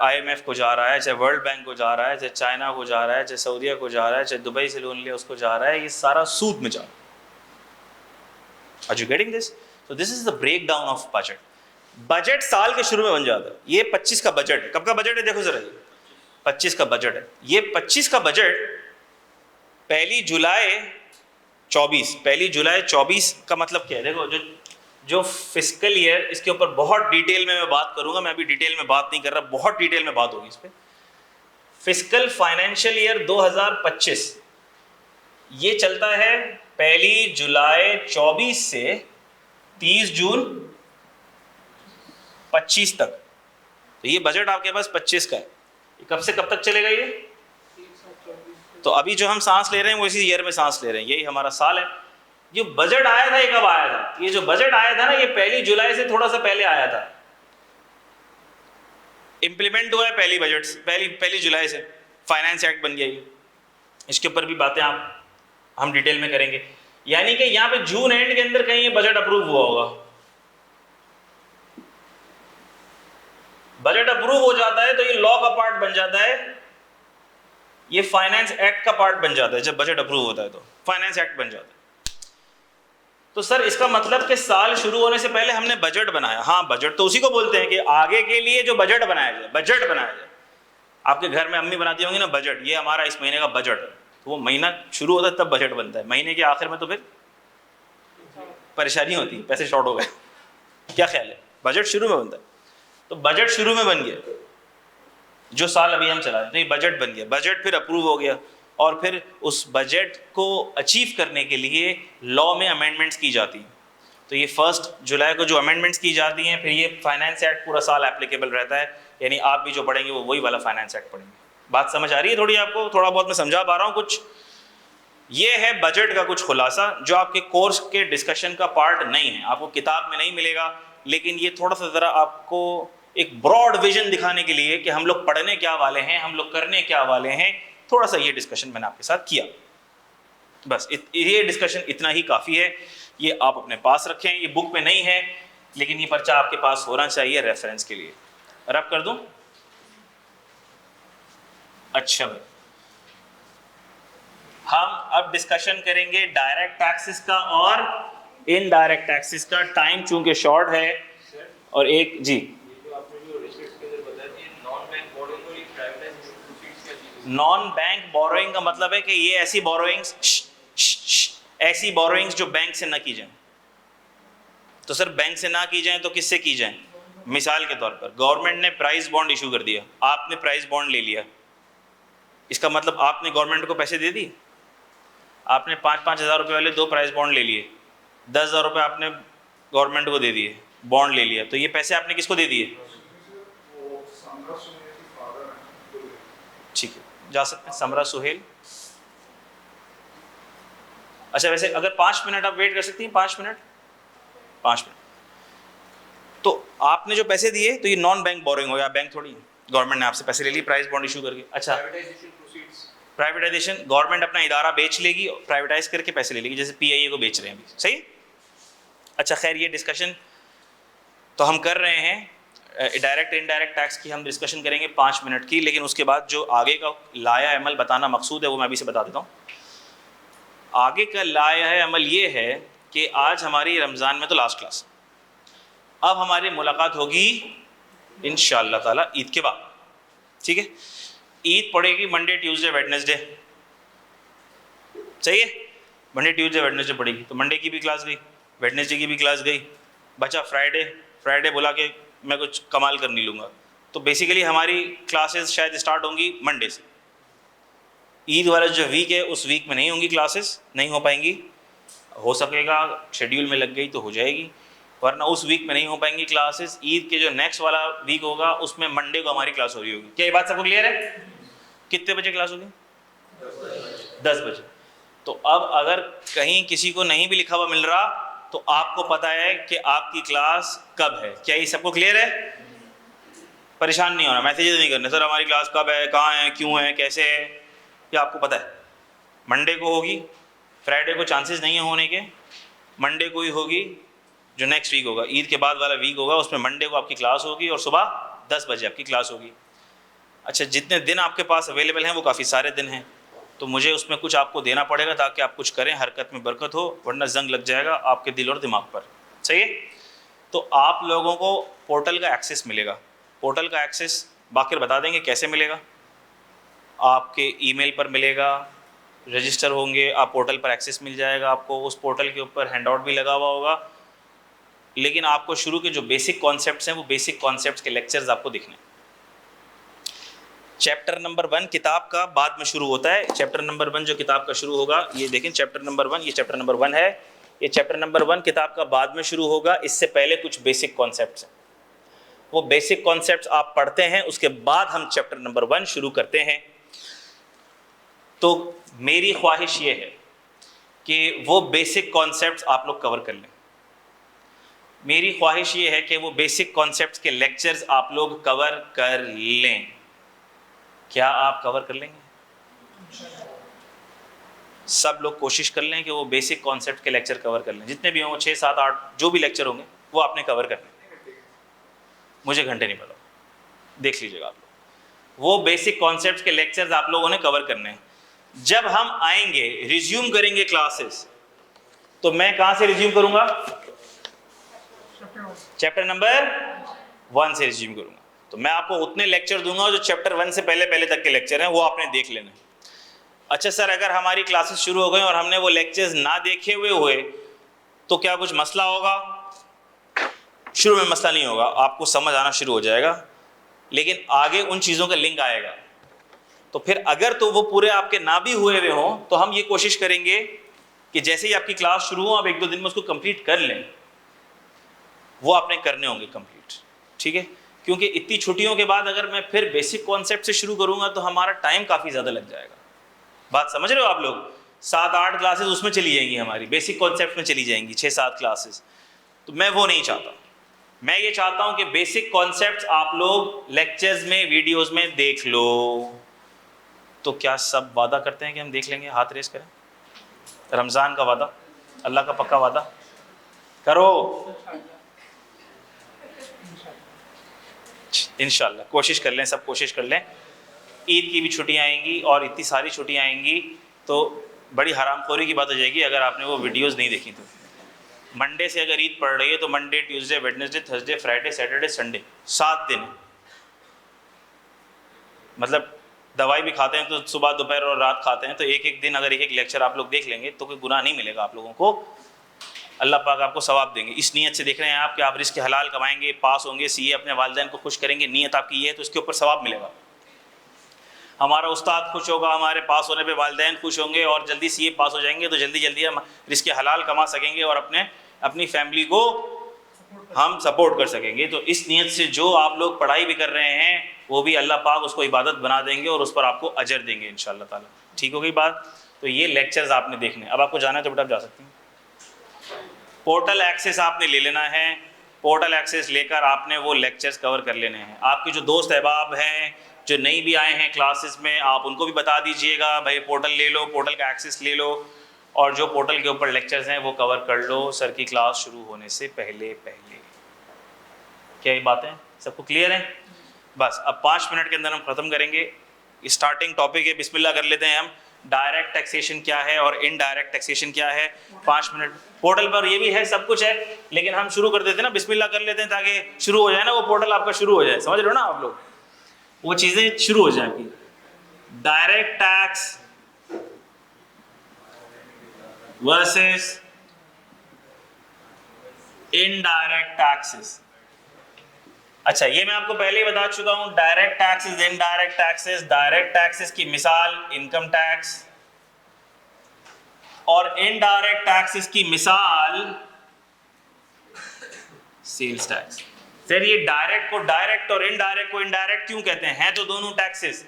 IMF को जा रहा है, चाहे वर्ल्ड बैंक को जा रहा है, चाहे चाइना को जा रहा है, चाहे सऊदीया को जा रहा है, चाहे दुबई से लोन लिया उसको जा रहा है, ये सारा सूद में जा रहा है। Are you getting this? So this is the breakdown of budget. Budget साल के शुरू में बन जाता है। ये 25 का बजट है। कब का बजट है देखो जरा, ये 25 का बजट है। ये 25 का बजट 1 जुलाई 24 का मतलब क्या है? देखो जो फिस्कल ईयर, इसके ऊपर बहुत डिटेल में मैं बात करूंगा, मैं अभी डिटेल में बात नहीं कर रहा, बहुत डिटेल में बात होगी इस पर। फिस्कल फाइनेंशियल ईयर 2025 ये चलता है 1 जुलाई 24 से 30 जून 25 तक। तो ये बजट आपके पास 25 का है। ये कब से कब तक चलेगा ये? तो अभी जो हम सांस ले रहे हैं वो इसी ईयर में सांस ले रहे हैं, यही हमारा साल है। जो बजट आया था ये कब आया था? ये जो बजट आया था ना, ये 1 जुलाई से थोड़ा सा पहले आया था। इंप्लीमेंट हुआ है पहली जुलाई से, फाइनेंस एक्ट बन गया ये। इसके ऊपर भी बातें हम डिटेल में करेंगे। यानी कि यहाँ पे जून एंड के अंदर कहीं ये बजट अप्रूव हुआ होगा। बजट अप्रूव हो जाता है तो ये लॉ का पार्ट बन जाता है, ये फाइनेंस एक्ट का पार्ट बन जाता है। जब बजट अप्रूव होता है तो फाइनेंस एक्ट बन जाता है। तो सर इसका मतलब कि साल शुरू होने से पहले हमने बजट बनाया। हाँ, बजट तो उसी को बोलते हैं कि आगे के लिए जो बजट बनाया जाए, बजट बनाया जाए। आपके घर में अम्मी बनाती होंगी ना बजट, ये हमारा इस महीने का बजट है। तो वो महीना शुरू होता है तब बजट बनता है, महीने के आखिर में तो फिर परेशानी होती है, पैसे शॉर्ट हो गए। क्या ख्याल है? बजट शुरू में बनता है। तो बजट शुरू में बन गया, जो साल अभी हम चला रहे हैं, तो बजट बन गया। बजट फिर अप्रूव हो गया और फिर उस बजट को अचीव करने के लिए लॉ में अमेंडमेंट्स की जाती हैं। तो ये 1 जुलाई को जो अमेंडमेंट्स की जाती हैं, फिर ये फाइनेंस एक्ट पूरा साल एप्लीकेबल रहता है। यानी आप भी जो पढ़ेंगे वो वही वाला फाइनेंस एक्ट पढ़ेंगे। बात समझ आ रही है थोड़ी आपको? थोड़ा बहुत मैं समझा पा रहा हूँ कुछ? ये है बजट का कुछ खुलासा, जो आपके कोर्स के डिस्कशन का पार्ट नहीं है, आपको किताब में नहीं मिलेगा। लेकिन ये थोड़ा सा ज़रा आपको एक ब्रॉड विजन दिखाने के लिए कि हम लोग पढ़ने क्या वाले हैं, हम लोग करने क्या वाले हैं, थोड़ा सा ये डिस्कशन मैंने आपके साथ किया। बस ये डिस्कशन इतना ही काफ़ी है। ये आप अपने पास रखें, ये बुक में नहीं है लेकिन ये पर्चा आपके पास होना चाहिए रेफरेंस के लिए। रब कर दूं? अच्छा भाई, हम अब डिस्कशन करेंगे डायरेक्ट टैक्सेस का और इनडायरेक्ट टैक्सेस का। टाइम चूंकि शॉर्ट है और एक जी, नॉन बैंक बोरोइंग का मतलब है कि ये ऐसी बोरोइंग्स जो बैंक से ना की जाए। तो सर बैंक से ना की जाए तो किससे की जाए? मिसाल के तौर पर गवर्नमेंट ने प्राइस बॉन्ड इशू कर दिया, आपने प्राइस बॉन्ड ले लिया, इसका मतलब आपने गवर्नमेंट को पैसे दे दिए। आपने 5-5 हज़ार रुपये वाले 2 प्राइस बॉन्ड ले लिए, 10,000 रुपये आपने गवर्नमेंट को दे दिए, बॉन्ड ले लिया। तो ये पैसे आपने किसको दे दिए? ठीक है, जा सकते हैं समरा सुहेल। अच्छा, वैसे अगर 5 मिनट आप वेट कर सकती हैं, 5 मिनट। तो आपने जो पैसे दिए तो ये नॉन बैंक बोरिंग हो गया, बैंक थोड़ी है। गवर्नमेंट ने आपसे पैसे ले लिए प्राइस बॉन्ड इशू करके। अच्छा, प्राइवेटाइजेशन, गवर्नमेंट अपना इदारा बेच लेगी, प्राइवेटाइज करके पैसे ले लेगी, जैसे PIA को बेच रहे हैं अभी। सही? अच्छा, खैर ये डिस्कशन तो हम कर रहे हैं, डायरेक्ट इनडायरेक्ट टैक्स की हम डिस्कशन करेंगे 5 मिनट की। लेकिन उसके बाद जो आगे का लाया अमल बताना मकसूद है वो मैं अभी से बता देता हूँ। आगे का लाया है अमल ये है कि आज हमारी रमज़ान में तो लास्ट क्लास, अब हमारी मुलाकात होगी इंशाअल्लाह ताला ईद के बाद। ठीक है, ईद पड़ेगी मंडे ट्यूसडे वेडनेसडे। सही है, मंडे ट्यूसडे वेडनेसडे पड़ेगी। तो मंडे की भी क्लास गई, वेडनेसडे की भी क्लास गई, बचा फ्राइडे बुला के मैं कुछ कमाल कर नहीं लूँगा। तो बेसिकली हमारी क्लासेस शायद स्टार्ट होंगी मंडे से। ईद वाला जो वीक है उस वीक में नहीं होंगी क्लासेस, नहीं हो पाएंगी। हो सकेगा शेड्यूल में लग गई तो हो जाएगी, वरना उस वीक में नहीं हो पाएंगी क्लासेस। ईद के जो नेक्स्ट वाला वीक होगा उसमें मंडे को हमारी क्लास हो रही होगी। क्या ये बात सबको क्लियर है? कितने बजे क्लास होगी? 10 बजे। तो अब अगर कहीं किसी को नहीं भी लिखा हुआ मिल रहा तो आपको पता है कि आपकी क्लास कब है। क्या ये सबको क्लियर है? परेशान नहीं होना, मैसेजेस नहीं करने सर हमारी क्लास कब है, कहाँ है, क्यों है, कैसे है, ये आपको पता है। मंडे को होगी, फ्राइडे को चांसेस नहीं है होने के, मंडे को ही होगी, जो नेक्स्ट वीक होगा, ईद के बाद वाला वीक होगा, उसमें मंडे को आपकी क्लास होगी और सुबह 10 बजे आपकी क्लास होगी। अच्छा, जितने दिन आपके पास अवेलेबल हैं वो काफ़ी सारे दिन हैं, तो मुझे उसमें कुछ आपको देना पड़ेगा ताकि आप कुछ करें, हरकत में बरकत हो, वरना जंग लग जाएगा आपके दिल और दिमाग पर। सही है? तो आप लोगों को पोर्टल का एक्सेस मिलेगा। पोर्टल का एक्सेस बाकिर बता देंगे कैसे मिलेगा। आपके ईमेल पर मिलेगा, रजिस्टर होंगे आप, पोर्टल पर एक्सेस मिल जाएगा आपको। उस पोर्टल के ऊपर हैंडआउट भी लगा हुआ होगा, लेकिन आपको शुरू के जो बेसिक कॉन्सेप्ट्स हैं वो बेसिक कॉन्सेप्ट्स के लेक्चर्स आपको दिखने। चैप्टर नंबर 1 किताब का बाद में शुरू होता है। चैप्टर नंबर 1 जो किताब का शुरू होगा, ये देखें चैप्टर नंबर 1, ये चैप्टर नंबर 1 है। ये चैप्टर नंबर 1 किताब का बाद में शुरू होगा। इससे पहले कुछ बेसिक कॉन्सेप्ट्स हैं, वो बेसिक कॉन्सेप्ट्स आप पढ़ते हैं, उसके बाद हम चैप्टर नंबर 1 शुरू करते हैं। तो मेरी ख्वाहिश ये है कि वो बेसिक कॉन्सेप्ट्स आप लोग कवर कर लें। मेरी ख्वाहिश ये है कि वो बेसिक कॉन्सेप्ट्स के लेक्चर्स आप लोग कवर कर लें। क्या आप कवर कर लेंगे? सब लोग कोशिश कर लें कि वो बेसिक कॉन्सेप्ट के लेक्चर कवर कर लें, जितने भी होंगे 6, 7, 8 जो भी लेक्चर होंगे वो आपने कवर करने। मुझे घंटे नहीं पता, देख लीजिएगा आप लोग। वो बेसिक कॉन्सेप्ट्स के लेक्चर्स आप लोगों ने कवर करने हैं। जब हम आएंगे, रिज्यूम करेंगे क्लासेस, तो मैं कहाँ से रिज्यूम करूँगा? चैप्टर नंबर 1 से रिज्यूम करूँगा। तो मैं आपको उतने लेक्चर दूंगा जो चैप्टर 1 से पहले तक के लेक्चर हैं, वो आपने देख लेना है। अच्छा सर, अगर हमारी क्लासेस शुरू हो गई और हमने वो लेक्चर्स ना देखे हुए तो क्या कुछ मसला होगा? शुरू में मसला नहीं होगा, आपको समझ आना शुरू हो जाएगा, लेकिन आगे उन चीज़ों का लिंक आएगा। तो फिर अगर तो वो पूरे आपके ना भी हुए हों तो हम ये कोशिश करेंगे कि जैसे ही आपकी क्लास शुरू हो आप 1-2 दिन में उसको कंप्लीट कर लें। वो आपने करने होंगे कंप्लीट, ठीक है? क्योंकि इतनी छुट्टियों के बाद अगर मैं फिर बेसिक कॉन्सेप्ट से शुरू करूंगा तो हमारा टाइम काफ़ी ज़्यादा लग जाएगा। बात समझ रहे हो आप लोग? 7-8 क्लासेस उसमें चली जाएंगी, हमारी बेसिक कॉन्सेप्ट में चली जाएंगी 6-7 क्लासेस। तो मैं वो नहीं चाहता। मैं ये चाहता हूं कि बेसिक कॉन्सेप्ट्स आप लोग लेक्चर्स में, वीडियोस में देख लो। तो क्या सब वादा करते हैं कि हम देख लेंगे? हाथ रेस करें। रमज़ान का वादा, अल्लाह का पक्का वादा करो। इंशाल्लाह कोशिश कर लें, सब कोशिश कर लें। ईद की भी छुट्टियां आएंगी और इतनी सारी छुट्टियां आएंगी तो बड़ी हरामखोरी की बात हो जाएगी अगर आपने वो वीडियोस नहीं देखी। तो मंडे से अगर ईद पड़ रही है तो Monday, Tuesday, Wednesday, Thursday, Friday, Saturday, Sunday, 7 दिन। मतलब दवाई भी खाते हैं तो सुबह, दोपहर और रात खाते हैं, तो एक दिन अगर एक लेक्चर आप लोग देख लेंगे तो कोई गुनाह नहीं मिलेगा आप लोगों को। अल्लाह पाक आपको सवाब देंगे। इस नीयत से देख रहे हैं आप कि आप रिस्क हलाल कमाएंगे, पास होंगे, सीए अपने वालिदैन को खुश करेंगे, नीयत आपकी ये है, तो इसके ऊपर सवाब मिलेगा। हमारा उस्ताद खुश होगा, हमारे पास होने पे वालिदैन खुश होंगे और जल्दी सीए पास हो जाएंगे तो जल्दी हम रिस्क हलाल कमा सकेंगे और अपनी फैमिली को हम सपोर्ट कर सकेंगे। तो इस नीयत से जो आप लोग पढ़ाई भी कर रहे हैं वो भी अल्लाह पाक उसको इबादत बना देंगे और उस पर आपको अजर देंगे इंशाअल्लाह ताला। ठीक हो गई बात? तो ये लेक्चर्स आपने देखने। अब आपको जाना है तो बेटा आप जा सकते हैं। पोर्टल एक्सेस आपने ले लेना है। पोर्टल एक्सेस लेकर आपने वो लेक्चर्स कवर कर लेने हैं। आपके जो दोस्त अहबाब हैं जो नहीं भी आए हैं क्लासेस में, आप उनको भी बता दीजिएगा भाई पोर्टल ले लो, पोर्टल का एक्सेस ले लो और जो पोर्टल के ऊपर लेक्चर्स हैं वो कवर कर लो सर की क्लास शुरू होने से पहले। क्या ये बातें सबको क्लियर हैं? बस अब 5 मिनट के अंदर हम ख़त्म करेंगे। स्टार्टिंग टॉपिक है, बिस्मिल्लाह कर लेते हैं हम। डायरेक्ट टैक्सेशन क्या है और इनडायरेक्ट टैक्सेशन क्या है। 5 मिनट पोर्टल पर ये भी है, सब कुछ है, लेकिन हम शुरू कर देते हैं ना, बिस्मिल्लाह कर लेते हैं ताकि शुरू हो जाए ना, वो पोर्टल आपका शुरू हो जाए। समझ रहे हो ना आप लोग? वो चीज़ें शुरू हो जाएंगी। Direct tax versus indirect taxes. अच्छा, ये मैं आपको पहले ही बता चुका हूं, direct taxes, indirect taxes. Direct taxes की मिसाल इनकम टैक्स और इनडायरेक्ट टैक्सेस की मिसाल सेल्स टैक्स। सर ये डायरेक्ट को डायरेक्ट और इनडायरेक्ट को इनडायरेक्ट क्यों कहते हैं? तो दोनों टैक्सेस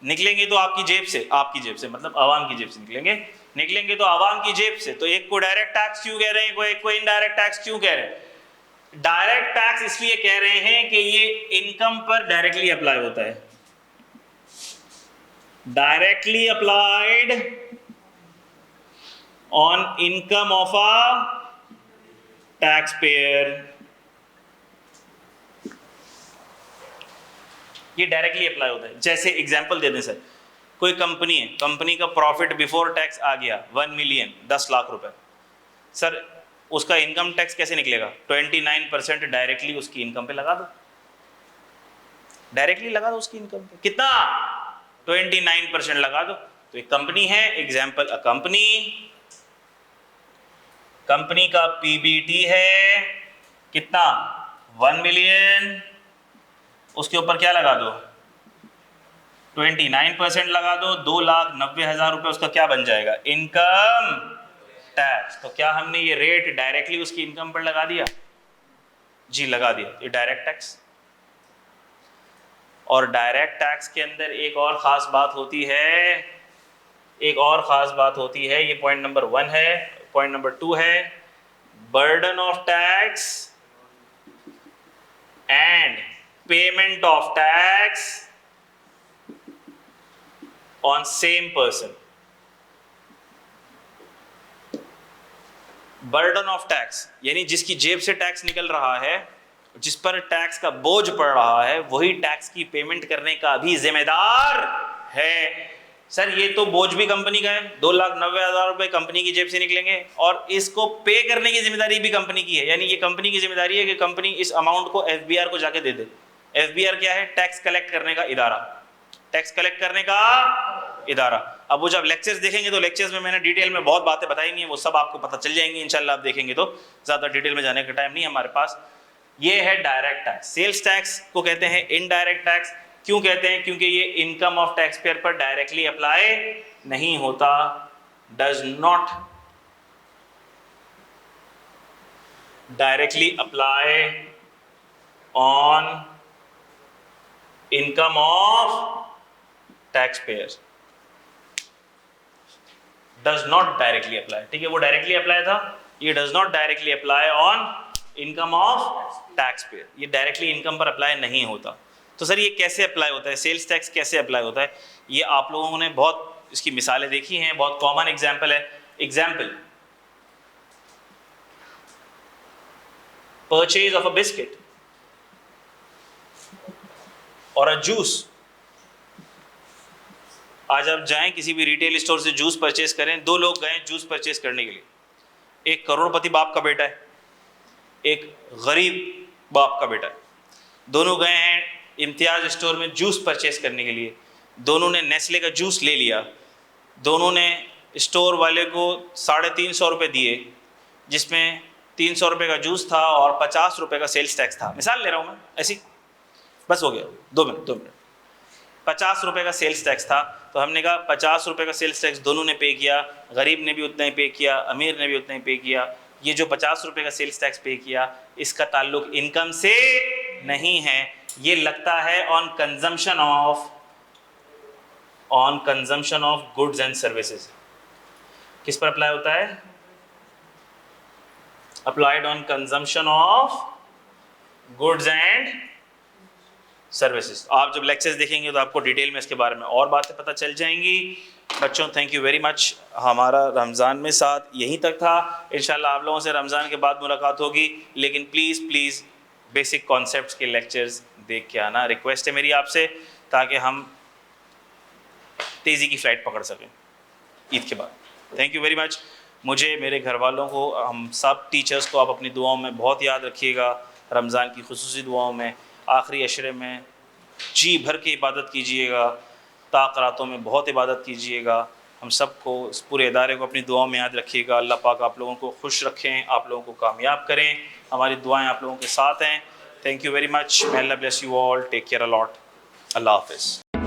निकलेंगे तो आपकी जेब से मतलब आवाम की जेब से निकलेंगे, निकलेंगे तो आवाम की जेब से। तो एक को डायरेक्ट टैक्स क्यों कह रहे हैं, एक को इनडायरेक्ट टैक्स क्यों कह रहे हैं? डायरेक्ट टैक्स इसलिए कह रहे हैं कि ये इनकम पर डायरेक्टली अप्लाई होता है, directly applied on income of a tax payer. ये डायरेक्टली अप्लाई होता है। जैसे एग्जांपल दे दें सर, कोई कंपनी है, कंपनी का प्रॉफिट बिफोर टैक्स आ गया 1 मिलियन, 10 लाख रुपए। सर उसका इनकम टैक्स कैसे निकलेगा? 29% डायरेक्टली उसकी इनकम पे लगा दो, डायरेक्टली लगा दो उसकी इनकम पे। कितना? 29% लगा दो। तो एक कंपनी है, एग्जांपल अ कंपनी, कंपनी का पीबीटी है कितना? 1 मिलियन, उसके ऊपर क्या लगा दो? 29% लगा दो, 2,90,000 रुपए उसका क्या बन जाएगा? Income tax. तो क्या हमने ये रेट डायरेक्टली उसकी इनकम पर लगा दिया? जी लगा दिया। ये डायरेक्ट टैक्स। और डायरेक्ट टैक्स के अंदर एक और ख़ास बात होती है, एक और ख़ास बात होती है। ये पॉइंट नंबर 1 है। पॉइंट नंबर 2 है burden of tax and payment of tax on same person. Burden of tax यानी जिसकी जेब से टैक्स निकल रहा है, जिस पर टैक्स का बोझ पड़ रहा है, वही टैक्स की पेमेंट करने का भी जिम्मेदार है। सर ये तो बोझ भी कंपनी का है, 2,90,000 रुपए कंपनी की जेब से निकलेंगे और इसको पे करने की जिम्मेदारी भी कंपनी की है। यानी ये कंपनी की जिम्मेदारी है कि कंपनी इस अमाउंट को एफबीआर को जाके दे दे। एफबीआर क्या है? टैक्स कलेक्ट करने का इदारा, टैक्स कलेक्ट करने का इदारा। अब वो जब लेक्चर्स देखेंगे तो लेक्चर्स में मैंने डिटेल में बहुत बातें बताई नहीं है, वो सब आपको पता चल जाएंगी इंशाल्लाह। आप देखेंगे तो ज़्यादा डिटेल में जाने का टाइम नहीं हमारे पास। ये है डायरेक्ट टैक्स। सेल्स टैक्स को कहते हैं इनडायरेक्ट टैक्स। क्यों कहते हैं? क्योंकि ये इनकम ऑफ टैक्स पेयर पर डायरेक्टली अप्लाई नहीं होता, does not directly apply on income of tax payer, does not directly apply. ठीक है, वो डायरेक्टली अप्लाई था, ये does not directly apply on income of tax payer. ये डायरेक्टली इनकम पर अप्लाई नहीं होता। तो सर ये कैसे अप्लाई होता है? सेल्स टैक्स कैसे अप्लाई होता है? ये आप लोगों ने बहुत इसकी मिसालें देखी हैं, बहुत कॉमन एग्जाम्पल है। Example, purchase of a biscuit और अ जूस। आज आप जाएं किसी भी रिटेल स्टोर से जूस परचेज करें, 2 लोग गए जूस परचेज करने के लिए, एक करोड़पति बाप का बेटा है, एक गरीब बाप का बेटा है। दोनों गए हैं इम्तियाज स्टोर में जूस परचेज करने के लिए। दोनों ने नेस्ले का जूस ले लिया। दोनों ने स्टोर वाले को 350 रुपये दिए, जिसमें 300 रुपये का जूस था और 50 रुपये का सेल्स टैक्स था। मिसाल ले रहा हूँ मैं ऐसी, बस हो गया, 2 मिनट। 50 रुपये का सेल्स टैक्स था, तो हमने कहा 50 रुपये का सेल्स टैक्स दोनों ने पे किया, गरीब ने भी उतना ही पे किया, अमीर ने भी उतना ही पे किया। ये जो 50 रुपये का सेल्स टैक्स पे किया, इसका ताल्लुक इनकम से नहीं है, ये लगता है on consumption of goods and services. किस पर अप्लाई होता है? Applied on consumption of goods and services. आप जब लेक्चर्स देखेंगे तो आपको डिटेल में इसके बारे में और बातें पता चल जाएंगी। बच्चों थैंक यू वेरी मच। हमारा रमज़ान में साथ यहीं तक था। इंशाल्लाह आप लोगों से रमज़ान के बाद मुलाकात होगी, लेकिन प्लीज़ बेसिक कॉन्सेप्ट्स के लेक्चर्स देख के आना, रिक्वेस्ट है मेरी आपसे, ताकि हम तेज़ी की फ़्लाइट पकड़ सकें ईद के बाद। Thank you very much. मुझे, मेरे घर वालों को, हम सब टीचर्स को आप अपनी दुआओं में बहुत याद रखिएगा। रमज़ान की खुसूसी दुआओं में, आखिरी अशरे में जी भर के इबादत कीजिएगा, ताक़रातों में बहुत इबादत कीजिएगा। हम सबको, इस पूरे इदारे को अपनी दुआओं में याद रखिएगा। अल्लाह पाक आप लोगों को खुश रखें, आप लोगों को कामयाब करें। हमारी दुआएं आप लोगों के साथ हैं। Thank you very much. May Allah bless you all. Take care a lot. Allah हाफ़िज़।